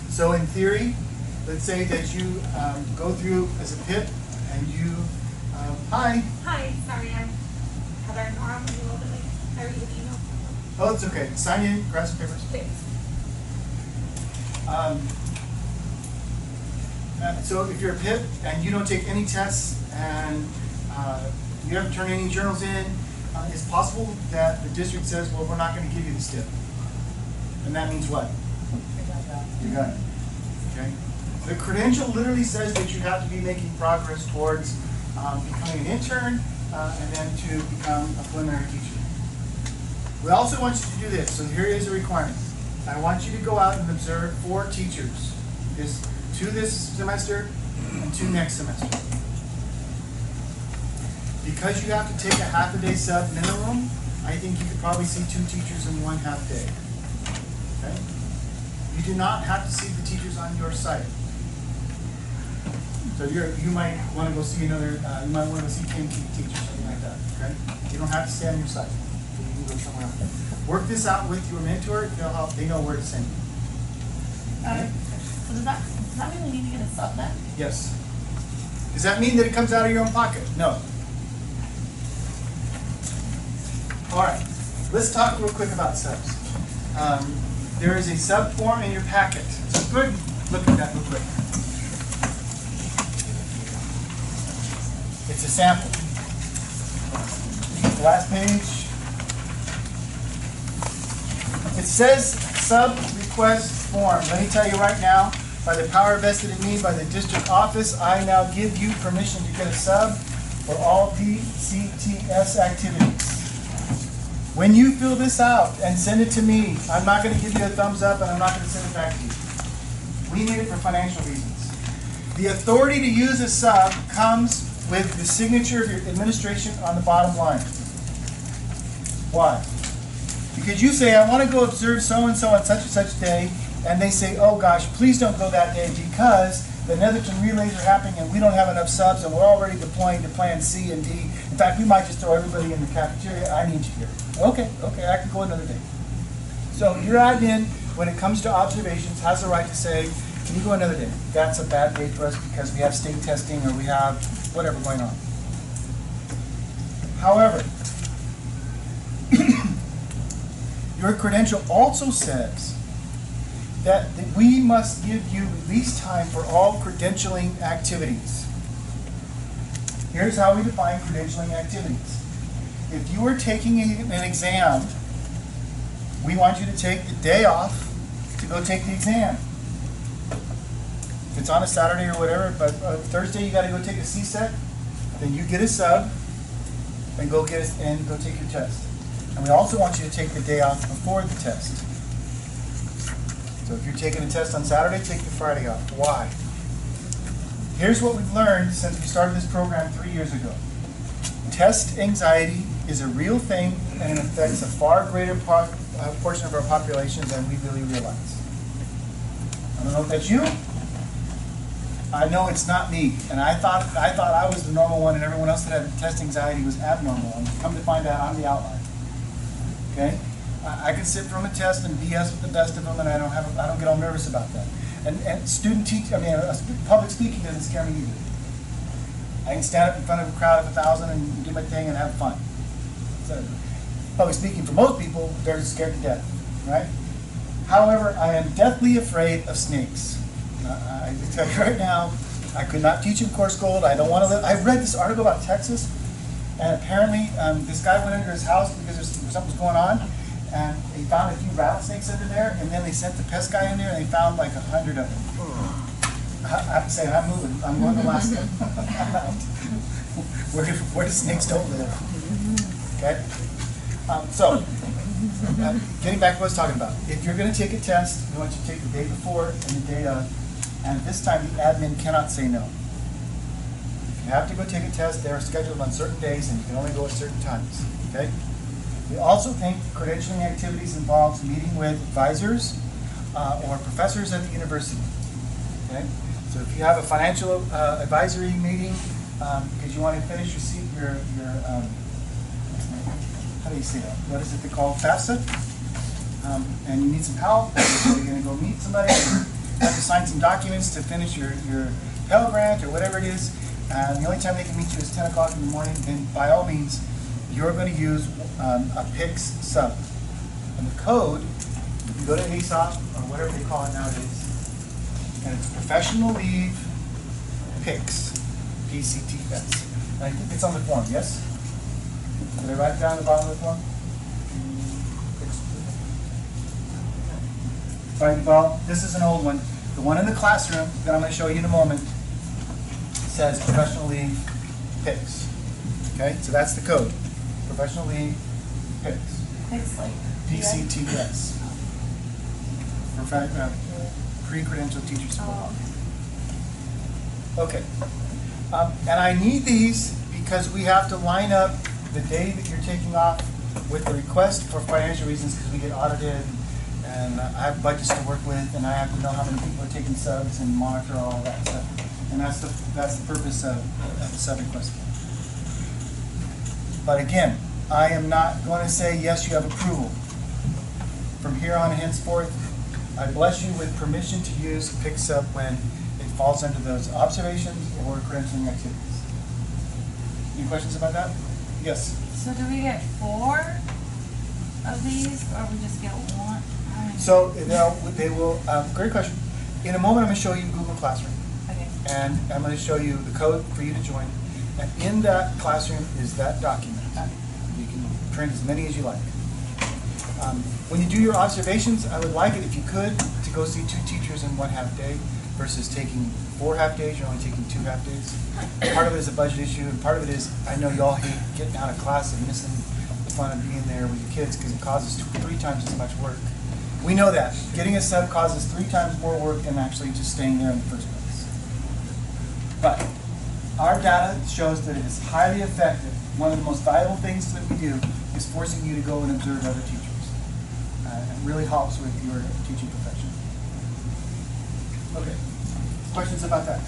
So in theory, let's say that you go through as a PIP and you, hi. Hi, sorry, I'm Heather Nora. I'm a little bit late. I read an email. Oh, it's okay. Sign in, grab some papers. Thanks. So if you're a PIP and you don't take any tests and you haven't turned any journals in, it's possible that the district says, well, we're not going to give you the STIP. And that means what? You got it. Okay? The credential literally says that you have to be making progress towards becoming an intern and then to become a preliminary teacher. We also want you to do this. So here is a requirement. I want you to go out and observe 4 teachers. There's 2 this semester and 2 next semester. Because you have to take a half-a-day sub minimum, I think you could probably see 2 teachers in 1 half day. Okay? You do not have to see the teachers on your site. So you might want to go see another, you might want to go see Kim teach or something like that. Okay? You don't have to stay on your site. So you can go somewhere else. Work this out with your mentor. They'll help. They know where to send you. Okay? So does that mean we need to get a sub then? Yes. Does that mean that it comes out of your own pocket? No. All right. Let's talk real quick about subs. There is a sub form in your packet. So go ahead and look at that real quick. It's a sample. The last page. It says sub request form. Let me tell you right now, by the power vested in me by the district office, I now give you permission to get a sub for all PCTS activities. When you fill this out and send it to me, I'm not going to give you a thumbs up and I'm not going to send it back to you. We need it for financial reasons. The authority to use a sub comes with the signature of your administration on the bottom line. Why? Because you say, I want to go observe so-and-so on such and such day, and they say, oh gosh, please don't go that day because the Netherton relays are happening and we don't have enough subs and we're already deploying to plan C and D. In fact, we might just throw everybody in the cafeteria. I need you here. Okay, I can go another day. So your admin, when it comes to observations, has the right to say, can you go another day? That's a bad day for us because we have state testing or we have whatever going on. However, your credential also says that we must give you release time for all credentialing activities. Here's how we define credentialing activities. If you are taking an exam, we want you to take the day off to go take the exam. If it's on a Saturday or whatever, but Thursday you got to go take a CSET, then you get a sub and go take your test. And we also want you to take the day off before the test. So if you're taking a test on Saturday, take the Friday off. Why? Here's what we've learned since we started this program 3 years ago. Test anxiety is a real thing and it affects a far greater portion of our population than we really realize. I don't know if that's you. I know it's not me. And I thought I was the normal one and everyone else that had test anxiety was abnormal. And come to find out, I'm the outlier. Okay? I can sit from a test and BS with the best of them, and I don't get all nervous about that. And public speaking doesn't scare me either. I can stand up in front of a crowd of 1,000 and do my thing and have fun. So, public speaking for most people, they're scared to death, right? However, I am deathly afraid of snakes. I can tell you right now, I could not teach in Course Gold. I don't want to live. I read this article about Texas, and apparently this guy went into his house because something was going on. And they found a few rattlesnakes under there, and then they sent the pest guy in there, and they found like 100 of them. I have to say, I'm moving. I'm going to Alaska. where the snakes don't live. Okay? Getting back to what I was talking about. If you're going to take a test, we want you to take the day before and the day of, and this time the admin cannot say no. If you have to go take a test, they're scheduled on certain days, and you can only go at certain times. Okay? We also think credentialing activities involves meeting with advisors or professors at the university. Okay? So if you have a financial advisory meeting because you want to finish your how do you say that? What is it called? FAFSA? And you need some help, or you're going to go meet somebody, or have to sign some documents to finish your Pell Grant or whatever it is, and the only time they can meet you is 10 o'clock in the morning, then by all means, you're going to use a PICS sub. And the code, if you go to ASOP, or whatever they call it nowadays, and it's professional leave PICS, PCTS. And I think it's on the form, yes? Did I write it down at the bottom of the form? All right, well, this is an old one. The one in the classroom that I'm going to show you in a moment says professional leave PICS. Okay, so that's the code. Professional leave PICS. It's like PCTS. Pre-credential teacher support. Okay. And I need these because we have to line up the day that you're taking off with the request for financial reasons because we get audited and I have budgets to work with and I have to know how many people are taking subs and monitor all that stuff. And that's the purpose of the sub request. But again, I am not going to say, yes, you have approval. From here on henceforth, I bless you with permission to use PICS sub when it falls under those observations or credentialing activities. Any questions about that? Yes? So do we get 4 of these, or we just get 1? So they will, great question. In a moment, I'm going to show you Google Classroom. Okay. And I'm going to show you the code for you to join. And in that classroom is that document. You can print as many as you like. When you do your observations, I would like it, if you could, to go see 2 teachers in 1 half day versus taking 4 half days. You're only taking 2 half days. Part of it is a budget issue, and part of it is I know y'all hate getting out of class and missing the fun of being there with your kids because it causes 3 times as much work. We know that. Getting a sub causes 3 times more work than actually just staying there in the first place. But our data shows that it is highly effective. One of the most valuable things that we do is forcing you to go and observe other teachers. It really helps with your teaching profession. Okay, questions about that?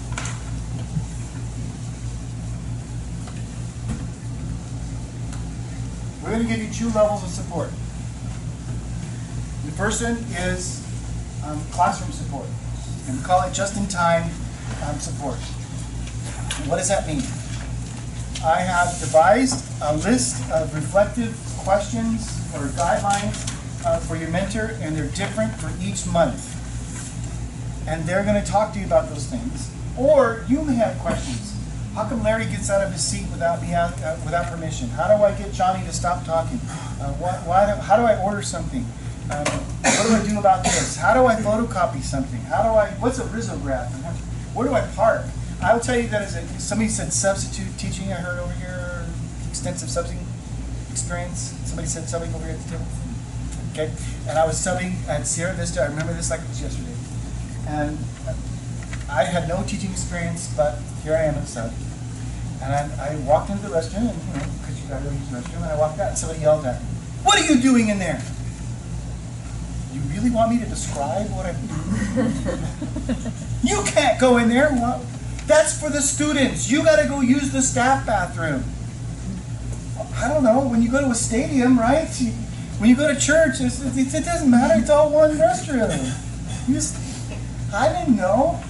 We're going to give you 2 levels of support. The first one is classroom support, and we call it just-in-time support. What does that mean? I have devised a list of reflective questions or guidelines for your mentor, and they're different for each month. And they're going to talk to you about those things. Or you may have questions. How come Larry gets out of his seat without me without permission? How do I get Johnny to stop talking? How do I order something? What do I do about this? How do I photocopy something? What's a risograph? Where do I park? I will tell you that somebody said substitute teaching. I heard over here, extensive subbing experience. Somebody said subbing over here at the table. Okay, and I was subbing at Sierra Vista. I remember this like it was yesterday. And I had no teaching experience, but here I am at sub. And I walked into the restroom, and because you gotta go use the restroom, and I walked out, and somebody yelled at me, "What are you doing in there?" You really want me to describe what I'm doing? You can't go in there. Well, that's for the students. You got to go use the staff bathroom. I don't know. When you go to a stadium, right? When you go to church, it doesn't matter. It's all one restroom. I didn't know.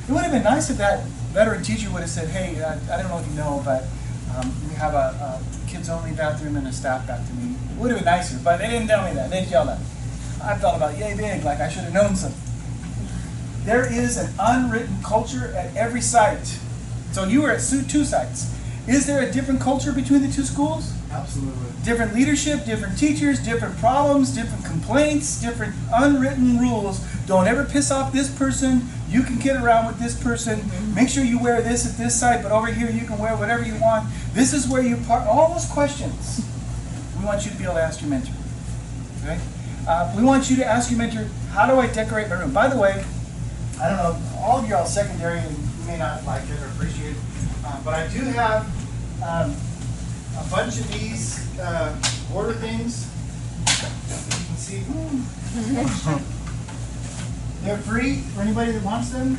It would have been nice if that veteran teacher would have said, "Hey, I don't know if you know, but we have a kids-only bathroom and a staff bathroom." It would have been nicer, but they didn't tell me that. They just yelled at me. I felt about yay big, like I should have known something. There is an unwritten culture at every site. So you were at 2 sites. Is there a different culture between the 2 schools? Absolutely. Different leadership, different teachers, different problems, different complaints, different unwritten rules. Don't ever piss off this person. You can get around with this person. Make sure you wear this at this site, but over here you can wear whatever you want. This is where you park. All those questions we want you to be able to ask your mentor. Okay? We want you to ask your mentor, how do I decorate my room? By the way, I don't know, all of you are all secondary and you may not like it or appreciate it, but I do have a bunch of these border things. You can see, they're free for anybody that wants them.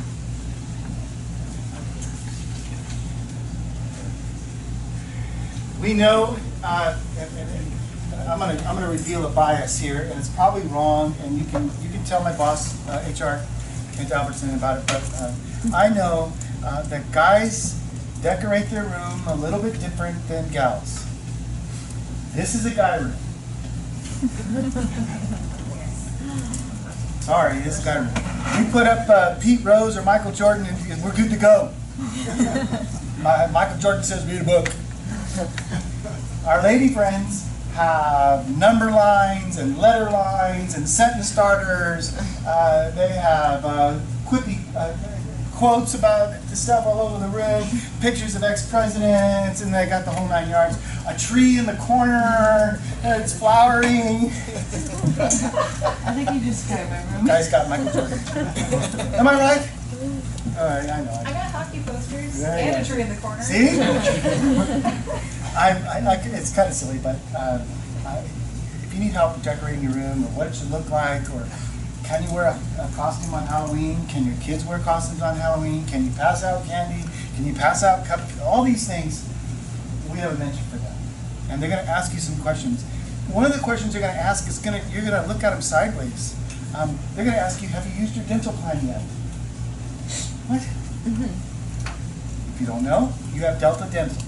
We know, I'm gonna reveal a bias here, and it's probably wrong, and you can tell my boss, HR, Kent Albertson, about it. But I know that guys decorate their room a little bit different than gals. This is a guy room. Sorry, this is a guy room. We put up Pete Rose or Michael Jordan, and we're good to go. Michael Jordan says, read a book. Our lady friends have number lines and letter lines and sentence starters. They have quippy quotes about the stuff all over the room, pictures of ex-presidents, and they got the whole 9 yards. A tree in the corner, it's flowering. I think you just described my room. Guys got Michael Jordan. Am I right? All right, I know. I got hockey posters Yeah, and yeah. a tree in the corner. See? It's kind of silly, but if you need help decorating your room, or what it should look like, or can you wear a costume on Halloween? Can your kids wear costumes on Halloween? Can you pass out candy? Can you pass out cupcakes? All these things, we have a mentor for that. And they're going to ask you some questions. One of the questions they're going to ask is you're going to look at them sideways. They're going to ask you, have you used your dental plan yet? What? If you don't know, you have Delta Dental.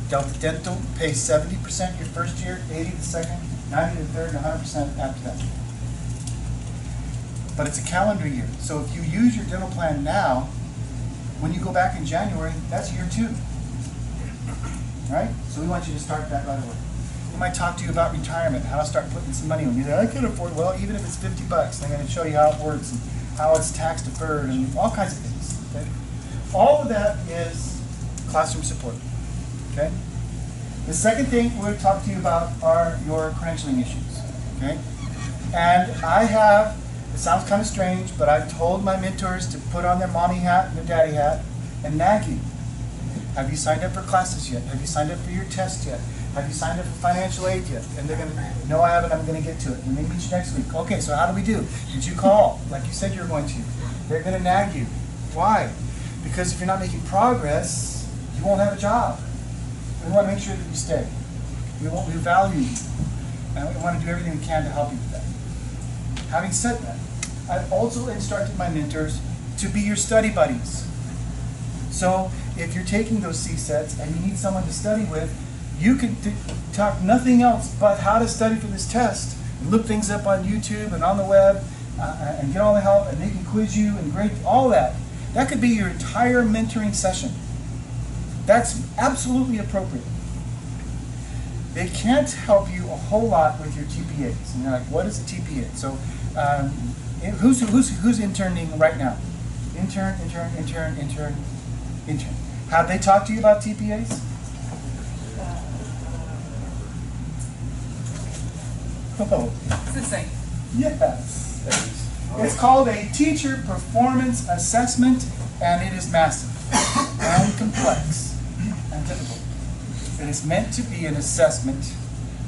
Delta Dental pays 70% your first year, 80% the second, 90% the third, and 100% after that. But it's a calendar year. So if you use your dental plan now, when you go back in January, that's year 2. Right? So we want you to start that right away. We might talk to you about retirement, how to start putting some money on. You say, I can afford it. Well, even if it's $50, they're going to show you how it works and how it's tax deferred and all kinds of things. Okay? All of that is classroom support. Okay? The second thing we're going to talk to you about are your credentialing issues. Okay? And I have, it sounds kind of strange, but I've told my mentors to put on their mommy hat and their daddy hat and nag you. Have you signed up for classes yet? Have you signed up for your test yet? Have you signed up for financial aid yet? And they're gonna, no I haven't, I'm gonna get to it. And maybe meet you next week. Okay, so how do we do? Did you call like you said you were going to? They're gonna nag you. Why? Because if you're not making progress, you won't have a job. We want to make sure that you stay. We value you. And we want to do everything we can to help you with that. Having said that, I've also instructed my mentors to be your study buddies. So if you're taking those C-sets and you need someone to study with, you can talk nothing else but how to study for this test. And look things up on YouTube and on the web and get all the help, and they can quiz you and grade all that. That could be your entire mentoring session. That's absolutely appropriate. They can't help you a whole lot with your TPAs. And you're like, what is a TPA? So who's interning right now? Intern. Have they talked to you about TPAs? Oh. It's the same. Yes. It's called a teacher performance assessment, and it is massive and complex and difficult. And it's meant to be an assessment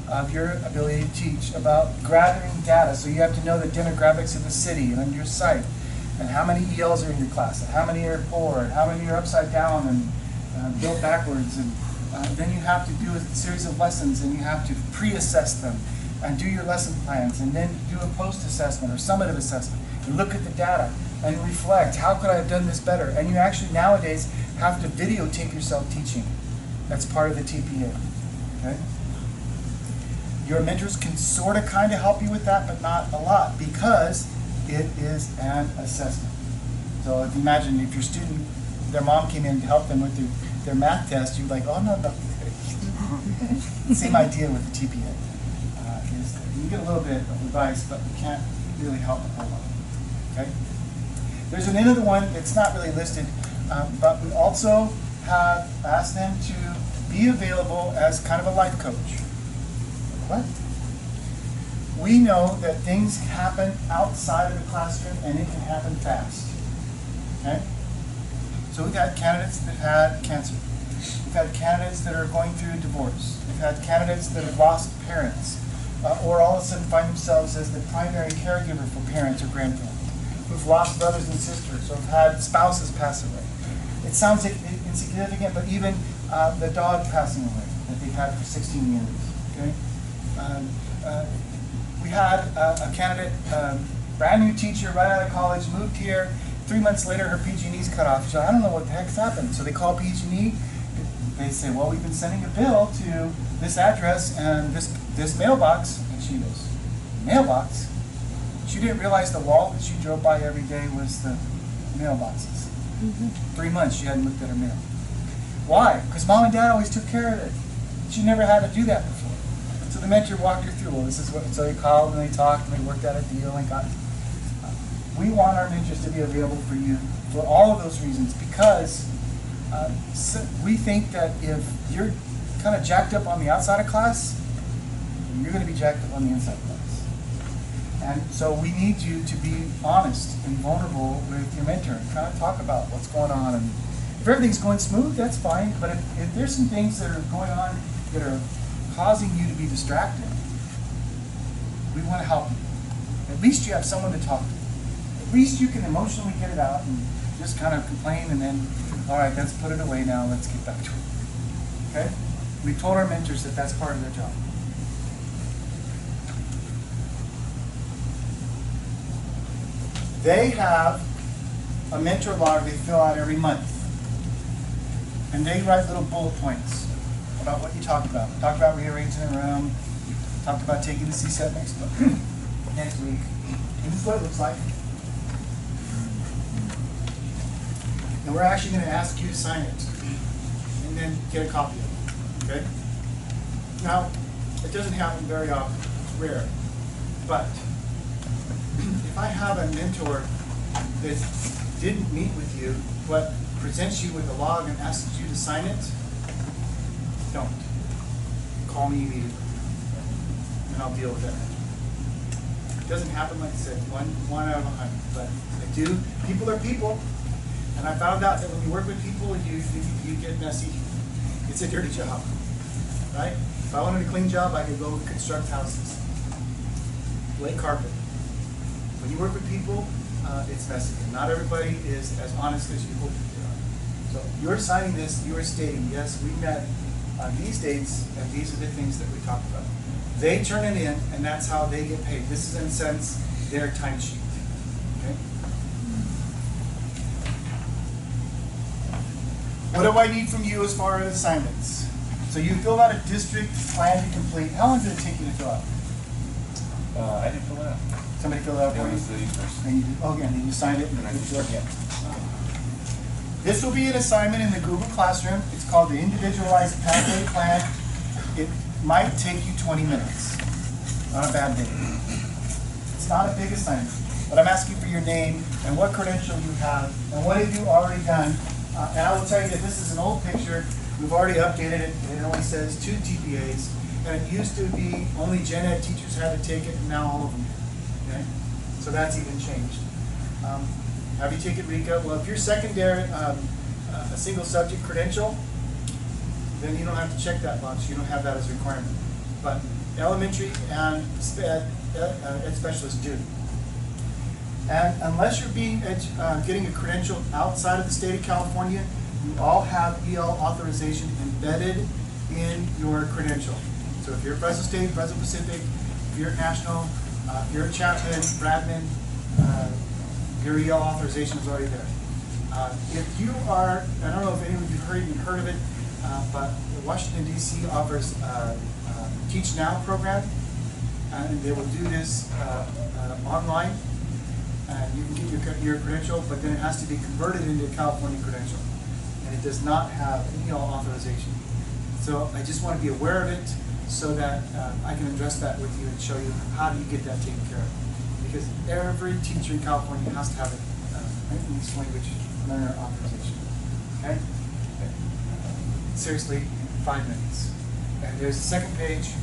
of your ability to teach about gathering data. So you have to know the demographics of the city and on your site, and how many ELs are in your class, and how many are poor, and how many are upside down and built backwards. And then you have to do a series of lessons, and you have to pre-assess them and do your lesson plans, and then do a post-assessment or summative assessment, and look at the data and reflect, how could I have done this better? And you actually nowadays have to videotape yourself teaching. That's part of the TPA. Okay? Your mentors can sort of kind of help you with that, but not a lot, because it is an assessment. So if you imagine if your student, their mom came in to help them with their math test, you're like, oh no. Same idea with the TPA. You get a little bit of advice, but you can't really help a whole lot. Okay? There's an end of the one that's not really listed, but we also have asked them to be available as kind of a life coach. What? We know that things happen outside of the classroom, and it can happen fast. Okay? So we've had candidates that had cancer. We've had candidates that are going through a divorce. We've had candidates that have lost parents. Or all of a sudden find themselves as the primary caregiver for parents or grandparents, who've lost brothers and sisters, or have had spouses pass away. It sounds insignificant, but even the dog passing away that they've had for 16 years. Okay? We had a candidate, brand new teacher, right out of college, moved here. 3 months later, her PG&E's cut off. She's like, I don't know what the heck's happened. So they call PG&E. They say, well, we've been sending a bill to this address and this mailbox. And she goes, mailbox? She didn't realize the wall that she drove by every day was the mailboxes. 3 months she hadn't looked at her mail. Why? Because mom and dad always took care of it. She never had to do that before. So the mentor walked her through, well, this is what, so they called and they talked and they worked out a deal and got, we want our mentors to be available for you for all of those reasons, because we think that if you're kind of jacked up on the outside of class, you're going to be jacked up on the inside of class. And so we need you to be honest and vulnerable with your mentor and kind of talk about what's going on. And if everything's going smooth, that's fine. But if there's some things that are going on that are causing you to be distracted, we want to help you. At least you have someone to talk to. At least you can emotionally get it out and just kind of complain and then, all right, let's put it away now, let's get back to it. Okay? We've told our mentors that that's part of their job. They have a mentor log they fill out every month. And they write little bullet points about what you talked about. Talked about rearranging a room. Talked about taking the CSET next week. And this is what it looks like. And we're actually going to ask you to sign it. And then get a copy of it. Okay? Now, it doesn't happen very often. It's rare. But if I have a mentor that didn't meet with you, but presents you with a log and asks you to sign it, don't. Call me immediately, and I'll deal with that. It doesn't happen, like I said, one out of 100, but I do. People are people. And I found out that when you work with people, you get messy. It's a dirty job, right? If I wanted a clean job, I could go construct houses, lay carpet. When you work with people, it's messy. And not everybody is as honest as you hope they are. So you're signing this, you are stating, yes, we met on these dates, and these are the things that we talked about. They turn it in, and that's how they get paid. This is, in a sense, their timesheet. Okay? What do I need from you as far as assignments? So you filled out a district plan to complete. How long did it take you to fill out? I didn't fill it out. Somebody filled it out It for you? was the person. And you did, oh, yeah, and you signed it? And I just worked, yeah. This will be an assignment in the Google Classroom. It's called the Individualized Pathway Plan. It might take you 20 minutes on a bad day. It's not a big assignment, but I'm asking for your name and what credential you have and what have you already done. And I will tell you that this is an old picture. We've already updated it, and it only says 2 TPAs. And it used to be only gen ed teachers had to take it, and now all of them do. Okay? So that's even changed. Have you taken RECA? Well, if you're secondary, a single subject credential, then you don't have to check that box. You don't have that as a requirement. But elementary and ed specialists do. And unless you're getting a credential outside of the state of California, you all have EL authorization embedded in your credential. So if you're Fresno State, Fresno Pacific, if you're national, if you're Chapman, Bradman, your EL authorization is already there. If you are, I don't know if any of you have even heard of it, but Washington, D.C. offers a Teach Now program, and they will do this online. And you can get your credential, but then it has to be converted into a California credential. And it does not have any authorization. So I just want to be aware of it so that I can address that with you and show you how do you get that taken care of. Because every teacher in California has to have an English language learner authorization. Okay? Seriously, 5 minutes. And there's the second page.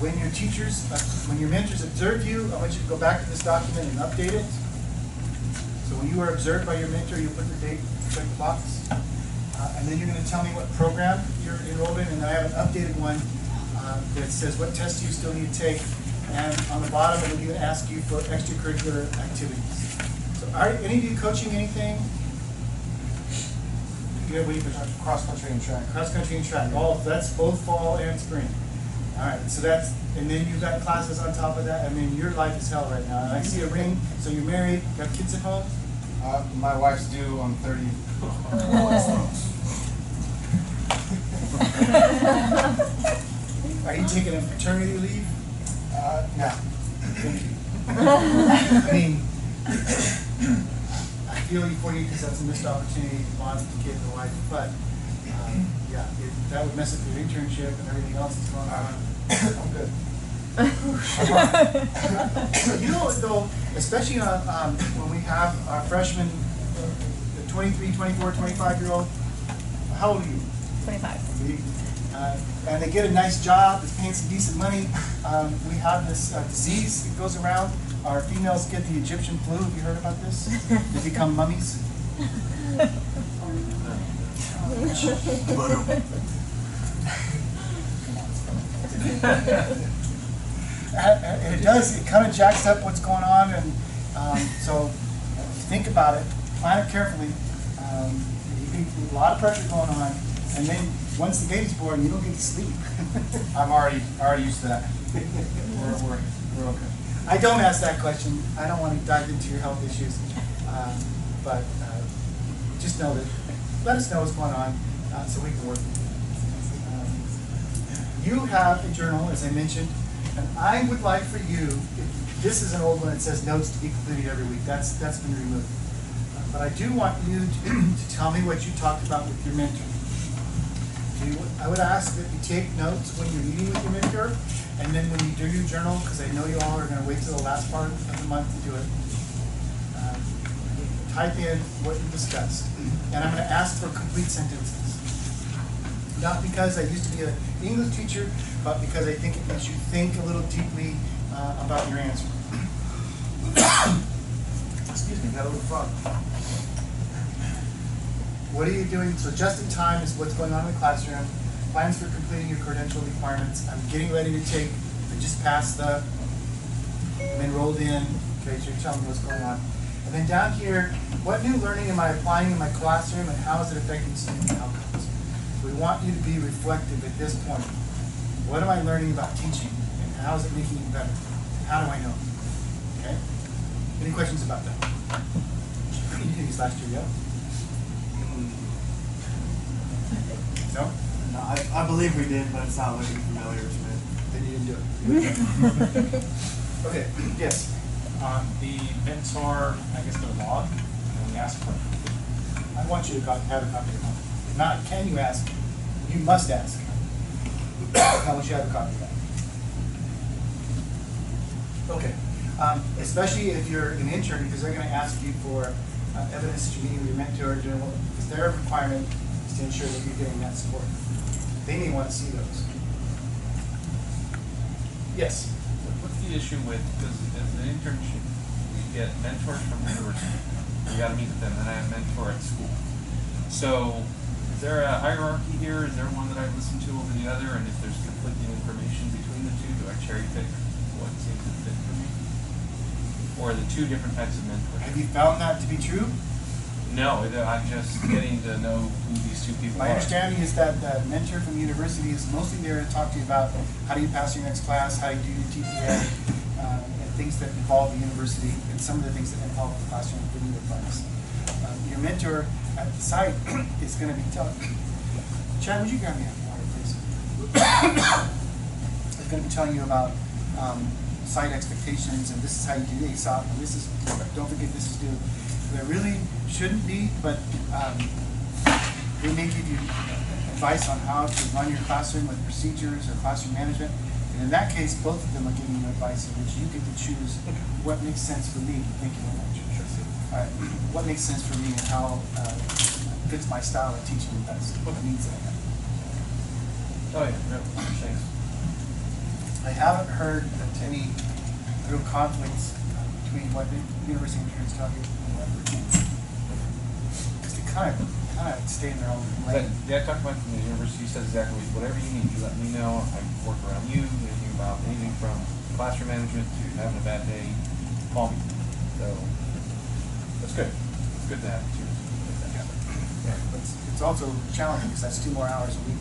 When your teachers, when your mentors observe you, I want you to go back to this document and update it. So when you are observed by your mentor, you put the date, check the box. And then you're going to tell me what program you're enrolled in, and I have an updated one that says what tests you still need to take. And on the bottom, it'll even ask you for extracurricular activities. So are any of you coaching anything? You have Cross country and track. Cross country and track. All that's both fall and spring. All right, so that's, and then you've got classes on top of that. I mean, your life is hell right now. And I see a ring, so you're married, got kids at home? My wife's due on 30. Are you taking a paternity leave? No. Thank you. I mean, I feel you for you because that's a missed opportunity to bond with the kid and the wife, but yeah, that would mess up your internship and everything else that's going on. I'm good. You know, though, especially when we have our freshmen, the 23, 24, 25-year-old, how old are you? 25. And they get a nice job, that's paying some decent money. We have this disease that goes around. Our females get the Egyptian flu. Have you heard about this? They become mummies. And it does, it kind of jacks up what's going on, and so think about it, plan it carefully. A lot of pressure going on, and then once the baby's born, you don't get to sleep. I'm already used to that. We're okay. I don't ask that question. I don't want to dive into your health issues, but just know that, let us know what's going on so we can work with you. You have a journal, as I mentioned, and I would like for you, this is an old one that says notes to be completed every week. That's been removed. But I do want you to tell me what you talked about with your mentor. I would ask that you take notes when you're meeting with your mentor, and then when you do your journal, because I know you all are going to wait till the last part of the month to do it, type in what you discussed. And I'm going to ask for complete sentences. Not because I used to be an English teacher, but because I think it makes you think a little deeply about your answer. Excuse me, got a little frog. What are you doing? So just in time is what's going on in the classroom. Plans for completing your credential requirements. I'm getting ready to take, I just passed the, I'm enrolled in, okay, so you're telling me what's going on. And then down here, what new learning am I applying in my classroom and how is it affecting student outcomes? We want you to be reflective at this point. What am I learning about teaching and how is it making it better? How do I know? Okay? Any questions about that? You did these last year, yeah? No? No, I believe we did, but it's not looking familiar to me. Then you didn't do it. Okay, yes. The mentor, I guess the log, and we ask for it. I want you to have a copy of it. If not, can you ask? You must ask. I want you to have a copy of that. Okay. Especially if you're an intern, because they're going to ask you for evidence that you're meeting with your mentor, doing what, because their requirement is to ensure that you're getting that support. They may want to see those. Yes? What's the issue with, because as an internship, we get mentors from the university. We got to meet with them, and I have a mentor at school. So, is there a hierarchy here? Is there one that I listen to over the other? And if there's conflicting information between the two, do I cherry pick what seems to fit for me? Or are the two different types of mentors? Have you found that to be true? No, I'm just getting to know who these two people My are. understanding is that the mentor from the university is mostly there to talk to you about how do you pass your next class, how do you do your TPA, and things that involve the university, and some of the things that involve the classroom giving you advice. Your mentor at the site is going to be telling, Chad, would you grab me a water, please? Is going to be telling you about site expectations, and this is how you do ASOP, and this is, don't forget this is due. There really shouldn't be, but they may give you advice on how to run your classroom with procedures or classroom management. And in that case, both of them are giving you advice in which you get to choose what makes sense for me. Thank you very much. All right. What makes sense for me and how fits my style of teaching the best. What needs that I have. Oh yeah, no, thanks. I haven't heard any real conflicts between what the university interns tell you and what we're doing. Because they kind of stay in their own lane. Yeah, I talked about from the university. Says exactly whatever you need. You let me know. I can work around you. Anything about anything from classroom management to having a bad day, call me. So that's good. It's good to have too. Yeah, but it's also challenging because that's 2 more hours a week.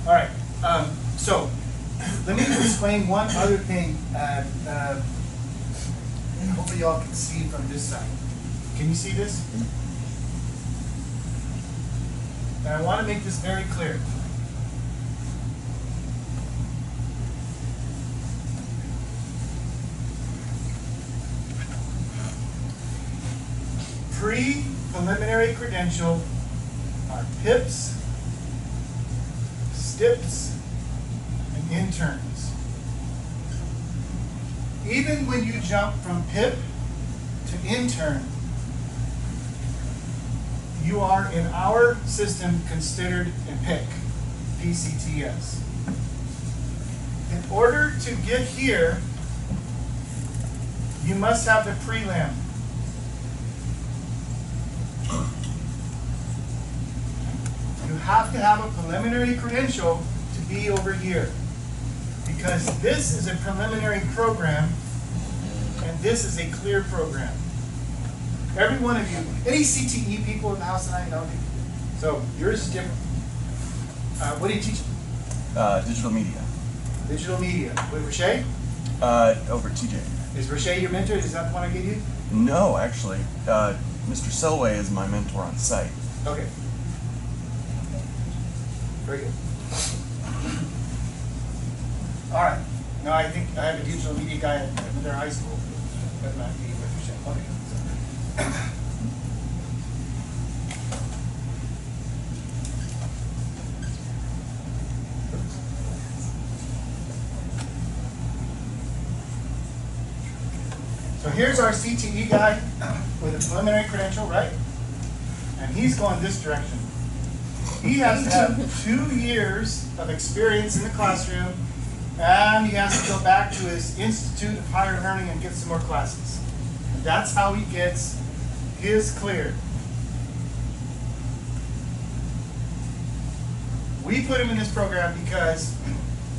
All right. So let me explain one other thing. Hopefully y'all can see from this side. Can you see this? And I want to make this very clear. Pre-preliminary credential are PIPs, STIPs, and interns. Even when you jump from PIP to intern, you are in our system considered a PIC, PCTS. In order to get here, you must have the prelim. You have to have a preliminary credential to be over here. Because this is a preliminary program, and this is a clear program. Every one of you, any CTE people in the house tonight? No. So yours is different. What do you teach? Digital media. Digital media. With Rashay? Over TJ. Is Rashay your mentor? Is that the one I gave you? No, actually. Mr. Selway is my mentor on site. Okay. Very good. All right. No, I think I have a digital media guy at their high school. That might be with Rashay. Okay. So here's our CTE guy with a preliminary credential, right? And he's going this direction. He has to have 2 years of experience in the classroom and he has to go back to his Institute of Higher Learning and get some more classes. And that's how he gets his clear. We put him in this program because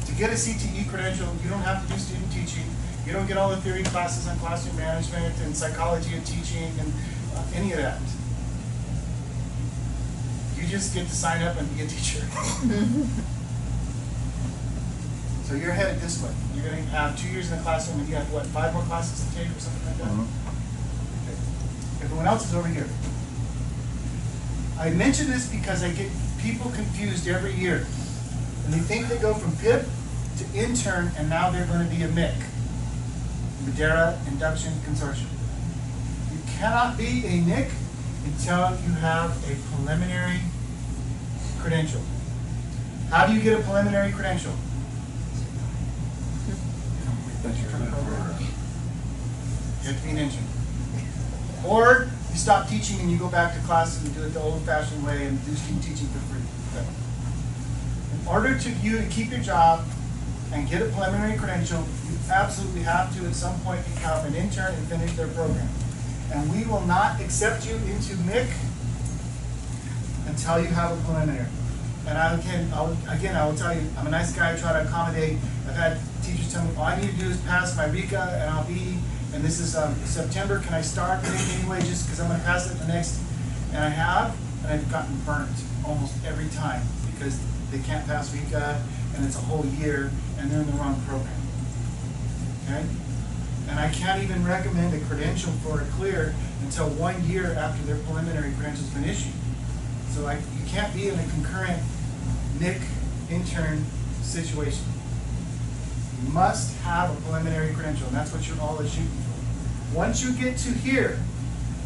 to get a CTE credential, you don't have to do student teaching. You don't get all the theory classes on classroom management and psychology of teaching and any of that. You just get to sign up and be a teacher. So you're headed this way. You're going to have 2 years in the classroom and you have, what, 5 more classes to take or something like that? Okay. Everyone else is over here. I mention this because I get people confused every year. And they think they go from PIP to intern and now they're going to be a MIC. Madera Induction Consortium. You cannot be a NIC until you have a preliminary credential. How do you get a preliminary credential? You have to be an intern. Or you stop teaching and you go back to classes and do it the old-fashioned way and do student teaching for free. Okay. In order to you to keep your job and get a preliminary credential, you absolutely have to at some point become an intern and finish their program. And we will not accept you into MIC until you have a preliminary. And I will tell you, I'm a nice guy, I try to accommodate. I've had teachers tell me, all I need to do is pass my RICA and I'll be, and this is September, can I start anyway just because I'm going to pass it the next, and I have, and I've gotten burnt almost every time because they can't pass RICA and it's a whole year and they're in the wrong program. Okay? And I can't even recommend a credential for a clear until 1 year after their preliminary credential's been issued. So you can't be in a concurrent NIC intern situation. You must have a preliminary credential, and that's what you're all shooting for. Once you get to here,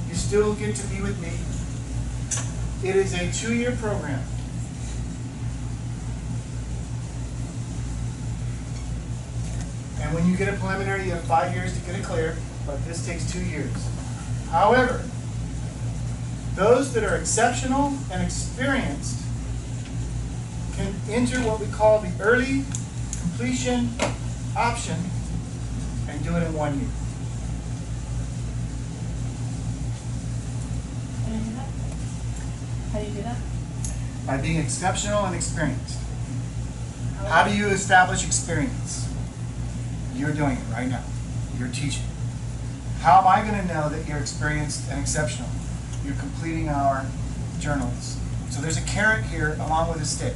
you still get to be with me. It is a 2-year program. And when you get a preliminary, you have 5 years to get it clear, but this takes 2 years. However, those that are exceptional and experienced can enter what we call the early completion option and do it in 1 year. How do you do that? By being exceptional and experienced. How do you establish experience? You're doing it right now. You're teaching. How am I going to know that you're experienced and exceptional? You're completing our journals. So there's a carrot here along with a stick.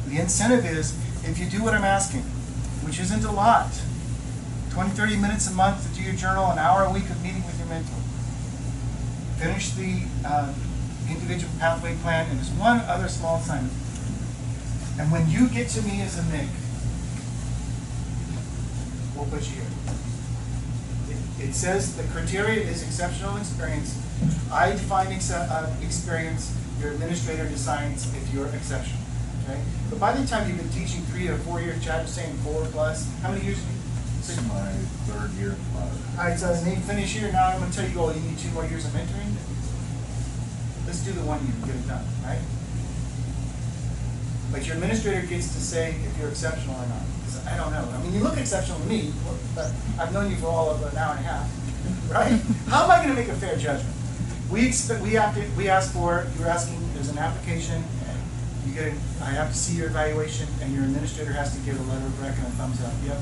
The incentive is if you do what I'm asking, which isn't a lot, 20, 30 minutes a month to do your journal, an hour a week of meeting with your mentor. Finish the individual pathway plan, and there's one other small assignment. And when you get to me as a MIC, we'll put you here. It says the criteria is exceptional experience. I define experience. Your administrator decides if you're exceptional. Okay? But by the time you've been teaching 3 or 4 years, Chad was saying 4+. How many years? This is my 3rd year. All right, so then you finish here. Now I'm going to tell you, oh, you need 2 more years of mentoring. Let's do the 1 year and get it done, right? But your administrator gets to say if you're exceptional or not. Because I don't know. I mean, you look exceptional to me, but I've known you for all of an hour and a half, right? How am I going to make a fair judgment? We ask for, you're asking, there's an application, I have to see your evaluation, and your administrator has to give a letter of rec and a thumbs up. Yep,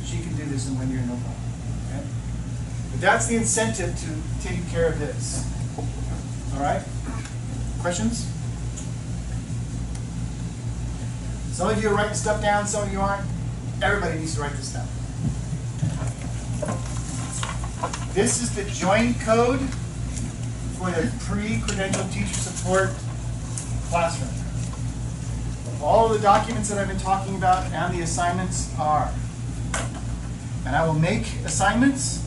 she can do this in 1 year, no problem. Okay? But that's the incentive to take care of this. All right? Questions? Some of you are writing stuff down, some of you aren't. Everybody needs to write this down. This is the joint code for the pre-credential teacher support classroom. All of the documents that I've been talking about and the assignments are. And I will make assignments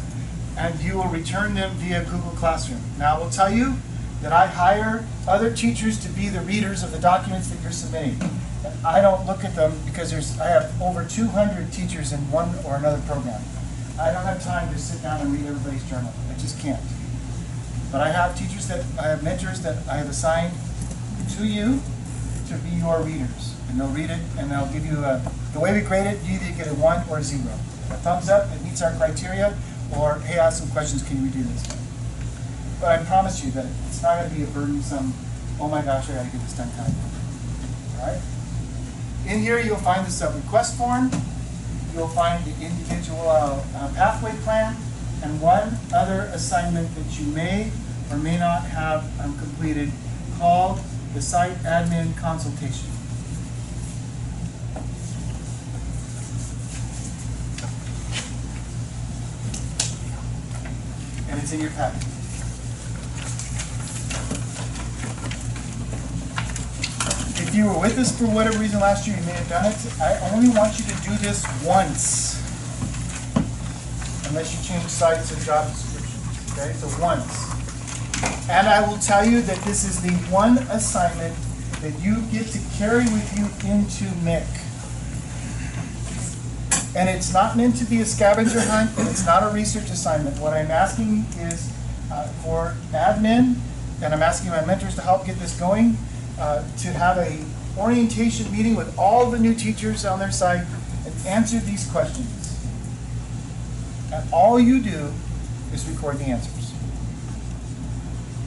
and you will return them via Google Classroom. Now I will tell you that I hire other teachers to be the readers of the documents that you're submitting. And I don't look at them because I have over 200 teachers in one or another program. I don't have time to sit down and read everybody's journal. I just can't. But I have mentors that I have assigned to you to be your readers. And they'll read it, and they'll give you the way we grade it, you either get a 1 or a 0. A thumbs up, it meets our criteria, or hey, I have some questions, can you redo this? But I promise you that it's not going to be a burdensome, oh my gosh, I got to get this done kind of thing. All right? In here, you'll find the sub-request form, you'll find the individual pathway plan, and one other assignment that you may or may not have completed called the site admin consultation. And it's in your packet. If you were with us for whatever reason last year, you may have done it. I only want you to do this once. Unless you change sites or job descriptions. Okay, so once. And I will tell you that this is the one assignment that you get to carry with you into MIC. And it's not meant to be a scavenger hunt, and it's not a research assignment. What I'm asking is for admin, and I'm asking my mentors to help get this going, to have a orientation meeting with all the new teachers on their site and answer these questions. And all you do is record the answers.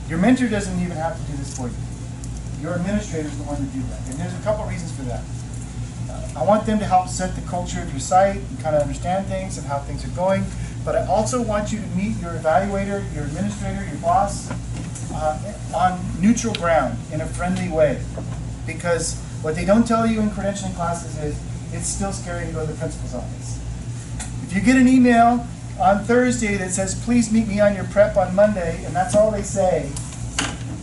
Your mentor doesn't even have to do this for you. Your administrator is the one to do that. And there's a couple reasons for that. I want them to help set the culture of your site and kind of understand things and how things are going. But I also want you to meet your evaluator, your administrator, your boss on neutral ground in a friendly way. Because what they don't tell you in credentialing classes is it's still scary to go to the principal's office. If you get an email on Thursday that says, please meet me on your prep on Monday, and that's all they say,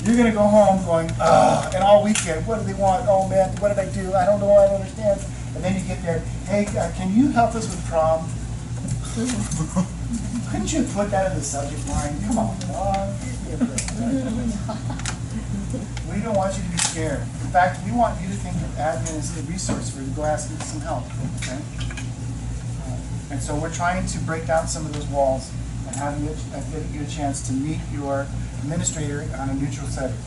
you're going to go home going, ugh, and all weekend, what do they want? Oh man, what did I do? I don't know, I don't understand. And then you get there, hey, can you help us with prom? Couldn't you put that in the subject line? Come on, dog. We don't want you to be scared. In fact, we want you to think of admin as a resource for you to go ask for some help. Okay? And so we're trying to break down some of those walls and have you a chance to meet your administrator on a neutral setting.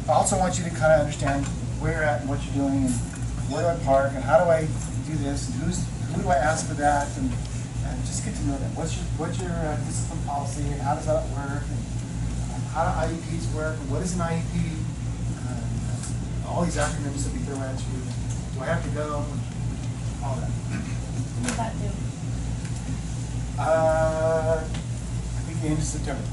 I also want you to kind of understand where you're at and what you're doing and where do I park and how do I do this and who do I ask for that and just get to know that. What's your discipline policy and how does that work and how do IEPs work and what is an IEP? All these acronyms that we throw at you. Do I have to go? All that. What does that do? I think the end of September.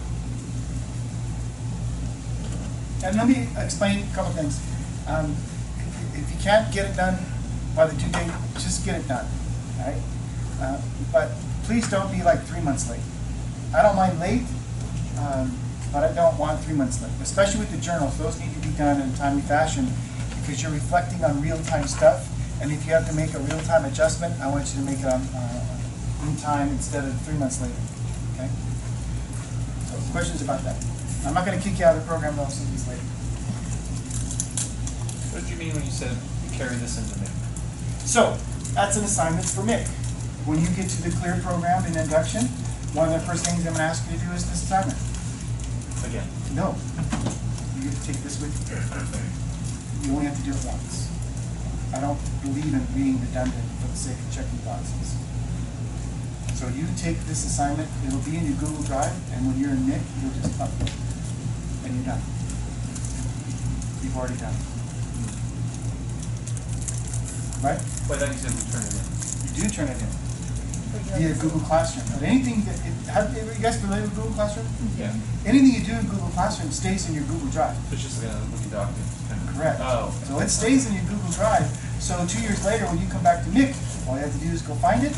And let me explain a couple things. If you can't get it done by the due date, just get it done. All right? But please don't be like 3 months late. I don't mind late, but I don't want 3 months late. Especially with the journals, those need to be done in a timely fashion because you're reflecting on real-time stuff. And if you have to make a real-time adjustment, I want you to make it on in time instead of 3 months later. Okay? So questions about that? I'm not going to kick you out of the program though, since it's late. What did you mean when you said you carry this into MIC? So that's an assignment for MIC. When you get to the CLEAR program in induction, one of the first things I'm going to ask you to do is this assignment. Again? No. You get to take this with you. You only have to do it once. I don't believe in being redundant for the sake of checking boxes. So you take this assignment, it'll be in your Google Drive, and when you're in MIC, you'll just upload it. And you're done. You've already done it. Right? Well, I thought you said we turn it in. You do turn it in. Via Google Classroom. But anything that, are you guys familiar with Google Classroom? Yeah. Anything you do in Google Classroom stays in your Google Drive. It's just like a wiki document. Kind of. Correct. Oh. So it stays in your Google Drive. So 2 years later, when you come back to MIC, all you have to do is go find it.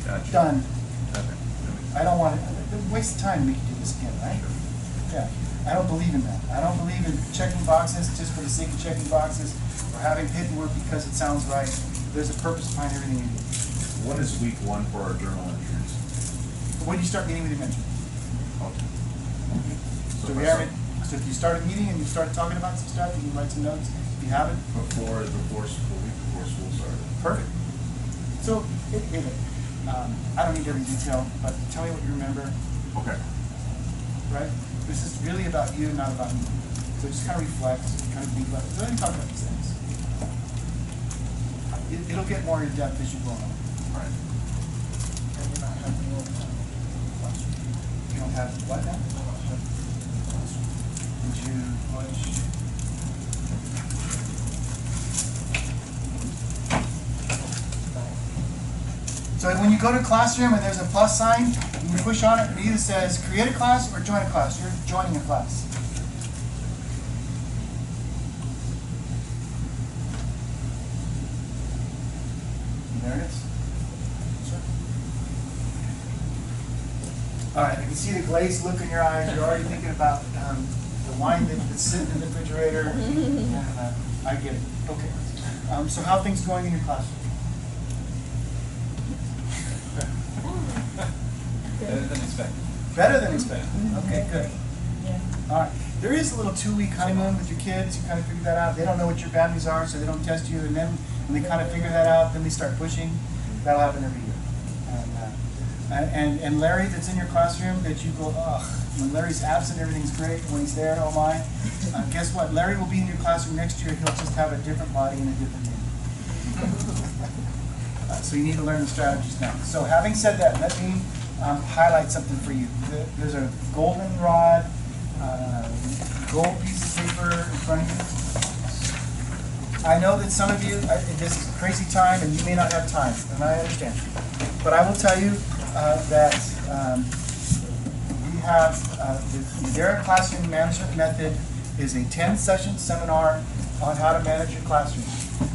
Gotcha. Done. Okay. I don't want it. It's a waste of time to make you do this again, right? Yeah. I don't believe in that. I don't believe in checking boxes just for the sake of checking boxes or having paperwork because it sounds right. There's a purpose behind everything you do. What is week 1 for our journal entries? When you start meeting with your mentor. Okay. So if you start a meeting and you start talking about some stuff, you can write some notes. If you haven't. Before school started. Perfect. So, I don't need every detail, but tell me what you remember. Okay. Right? This is really about you, not about me. So just kind of reflect, kind of think about it. Go ahead and talk about these things. It'll get more in depth as you go on. Right. And you're not having no classroom. You don't have what now? Did you push? So when you go to classroom and there's a plus sign, and you push on it, it either says create a class or join a class. You're joining a class. There it is. Sure. All right, I can see the glazed look in your eyes. You're already thinking about the wine that's sitting in the refrigerator. And, I get it. Okay. So how are things going in your classroom? Better than expected. Better than expected. Okay, good. All right. There is a little 2-week honeymoon with your kids. You kind of figure that out. They don't know what your boundaries are, so they don't test you. And then when they kind of figure that out, then they start pushing. That'll happen every year. And Larry, that's in your classroom, that you go, ugh. When Larry's absent, everything's great. When he's there, oh my. Guess what? Larry will be in your classroom next year. He'll just have a different body and a different name. So you need to learn the strategies now. So having said that, let me highlight something for you. There's a goldenrod, gold piece of paper in front of you. I know that some of you, this is a crazy time and you may not have time, and I understand. But I will tell you that we have the Madera Classroom Management Method is a 10-session seminar on how to manage your classroom.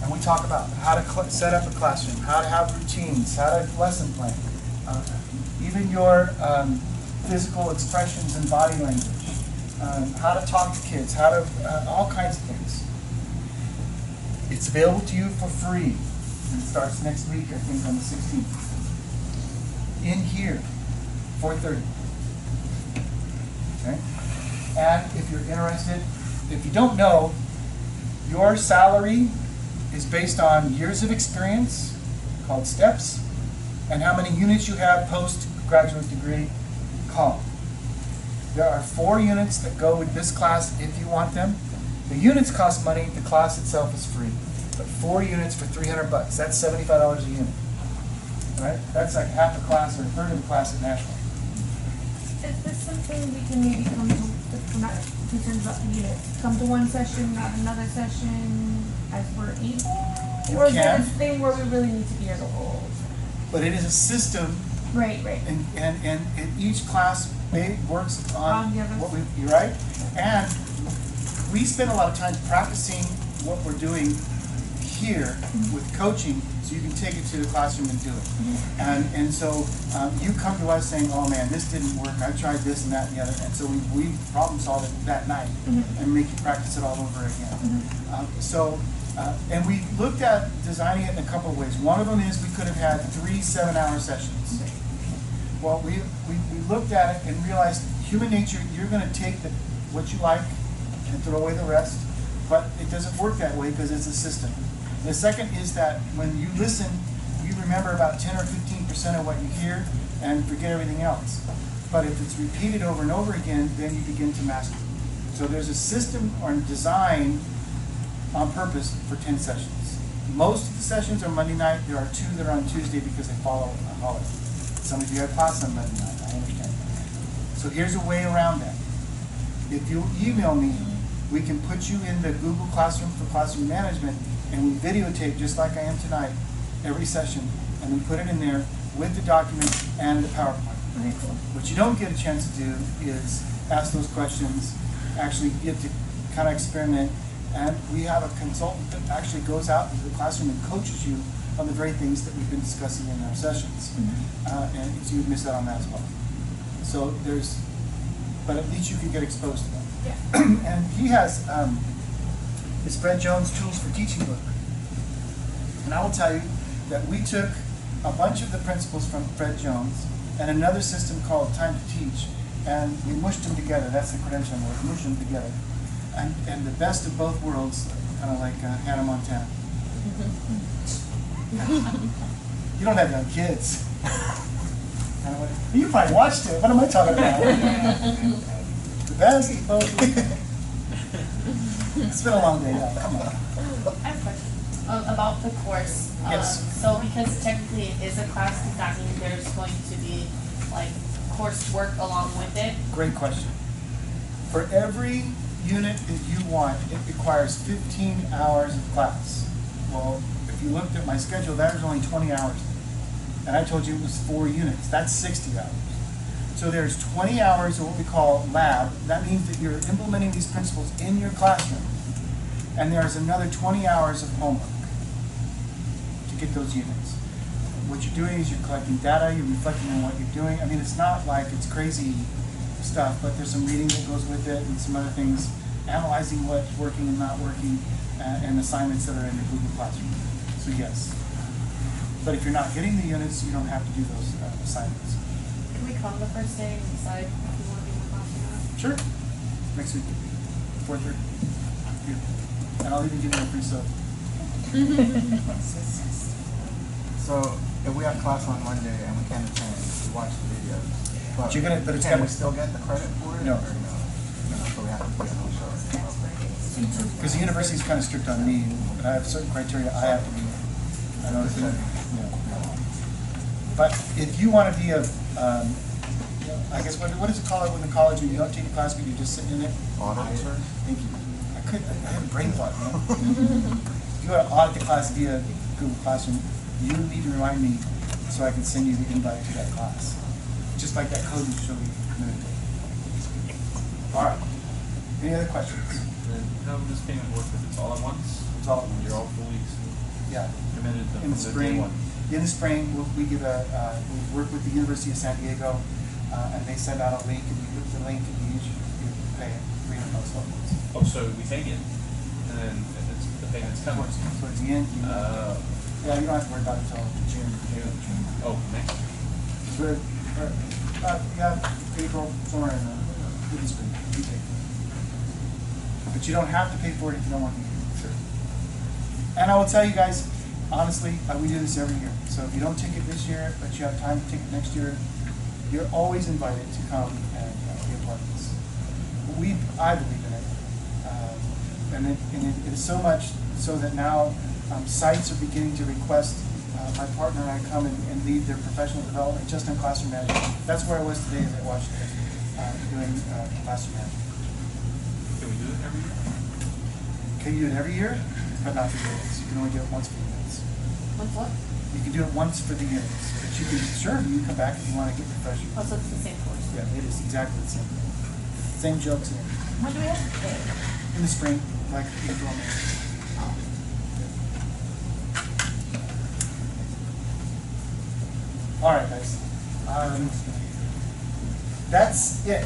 And we talk about how to set up a classroom, how to have routines, how to lesson plan, even your physical expressions and body language, how to talk to kids, how to, all kinds of things. It's available to you for free. And it starts next week, I think, on the 16th. In here, 4:30. Okay? And if you're interested, if you don't know, your salary is based on years of experience, called steps, and how many units you have post-graduate degree, column. There are 4 units that go with this class if you want them. The units cost money, the class itself is free. But 4 units for $300, that's $75 a unit. Right? That's like half a class or a third of a class at Nashville. Is this something we can maybe come to, if we're not concerned about the units, come to one session, not another session, as we're able? Or is it this thing where we really need to be as a whole? But it is a system. Right. And each class works on what you're right. And we spend a lot of time practicing what we're doing here with coaching, so you can take it to the classroom and do it. And so you come to us saying, oh man, this didn't work, I tried this and that and the other, and so we problem solve it that night and make you practice it all over again. And we looked at designing it in a couple of ways. One of them is we could have had 3 7-hour sessions. Well, we looked at it and realized human nature, you're going to take what you like and throw away the rest, but it doesn't work that way because it's a system. The second is that when you listen, you remember about 10 or 15% of what you hear and forget everything else. But if it's repeated over and over again, then you begin to master it. So there's a system or design on purpose for 10 sessions. Most of the sessions are Monday night. There are 2 that are on Tuesday because they follow a holiday. Some of you have class on Monday night, I understand. So here's a way around that. If you email me, we can put you in the Google Classroom for Classroom Management, and we videotape just like I am tonight, every session, and we put it in there with the document and the PowerPoint. Okay, cool. What you don't get a chance to do is ask those questions, actually get to kind of experiment, and we have a consultant that actually goes out into the classroom and coaches you on the very things that we've been discussing in our sessions. And so you'd miss out on that as well. So but at least you can get exposed to them. Yeah. And he has his Fred Jones Tools for Teaching book. And I will tell you that we took a bunch of the principles from Fred Jones and another system called Time to Teach, and we mushed them together. That's the credentialing word, mush them together. And the best of both worlds, kind of like Hannah Montana. You don't have young kids. You probably watched it. What am I talking about? The best of both. It's been a long day, yeah, come on. I have a question about the course. Yes. So because technically it is a class, does that mean there's going to be like coursework along with it? Great question. For every unit that you want, it requires 15 hours of class. Well, if you looked at my schedule, that was only 20 hours. And I told you it was 4 units. That's 60 hours. So there's 20 hours of what we call lab. That means that you're implementing these principles in your classroom. And there's another 20 hours of homework to get those units. What you're doing is you're collecting data, you're reflecting on what you're doing. I mean, it's not like it's crazy stuff, but there's some reading that goes with it and some other things, analyzing what's working and not working, and assignments that are in your Google Classroom. So yes. But if you're not getting the units, you don't have to do those assignments. Can we come the first day and decide if we want to be in the class or not? Sure. Next week, 4:30. And I'll even give you a free sub. So if we have class on Monday and we can't attend, we watch the videos. But It's can we still get the credit for it? No. Or no? So we have to be on the show. Because the university is kind of strict on me, and I have certain criteria I have to meet. I know that, But if you want to be a, I guess, what is it called when the college, when you don't take a class, but you're just sitting in it? Auditor? Thank you. I have a brain fart, man. If you want to audit the class via Google Classroom, you need to remind me so I can send you the invite to that class. Just like that code you showed me a minute ago. All right. Any other questions? And how would this payment work if it's all at once? It's all at once. You're all fully Yeah. committed to In the day spring, one. in the spring, we give we work with the University of San Diego, and they send out a link, and you put the link, and you pay it $300 a month. Oh, so we take it, and then it's, the payment's coming. Towards the end, yeah, you don't have to worry about it until June. Oh, next. April, somewhere in the spring, you pay for it. But you don't have to pay for it if you don't want to. Sure. And I will tell you guys, honestly, we do this every year. So if you don't take it this year, but you have time to take it next year, you're always invited to come and be a part of this. I believe in it. And it is so much so that now sites are beginning to request my partner and I come and lead their professional development just in classroom management. That's where I was today as I watched it, doing classroom management. Can we do it every year? Can you do it every year? But not for units. You can only do it once for units. Once what? You can do it once for the units. But you can, sure, you can come back if you want to get refreshed. Oh, so it's the same course. Yeah, it is exactly the same thing. Same jokes and everything. When do we have to pay? In the spring, like April, May. All right, guys. That's it.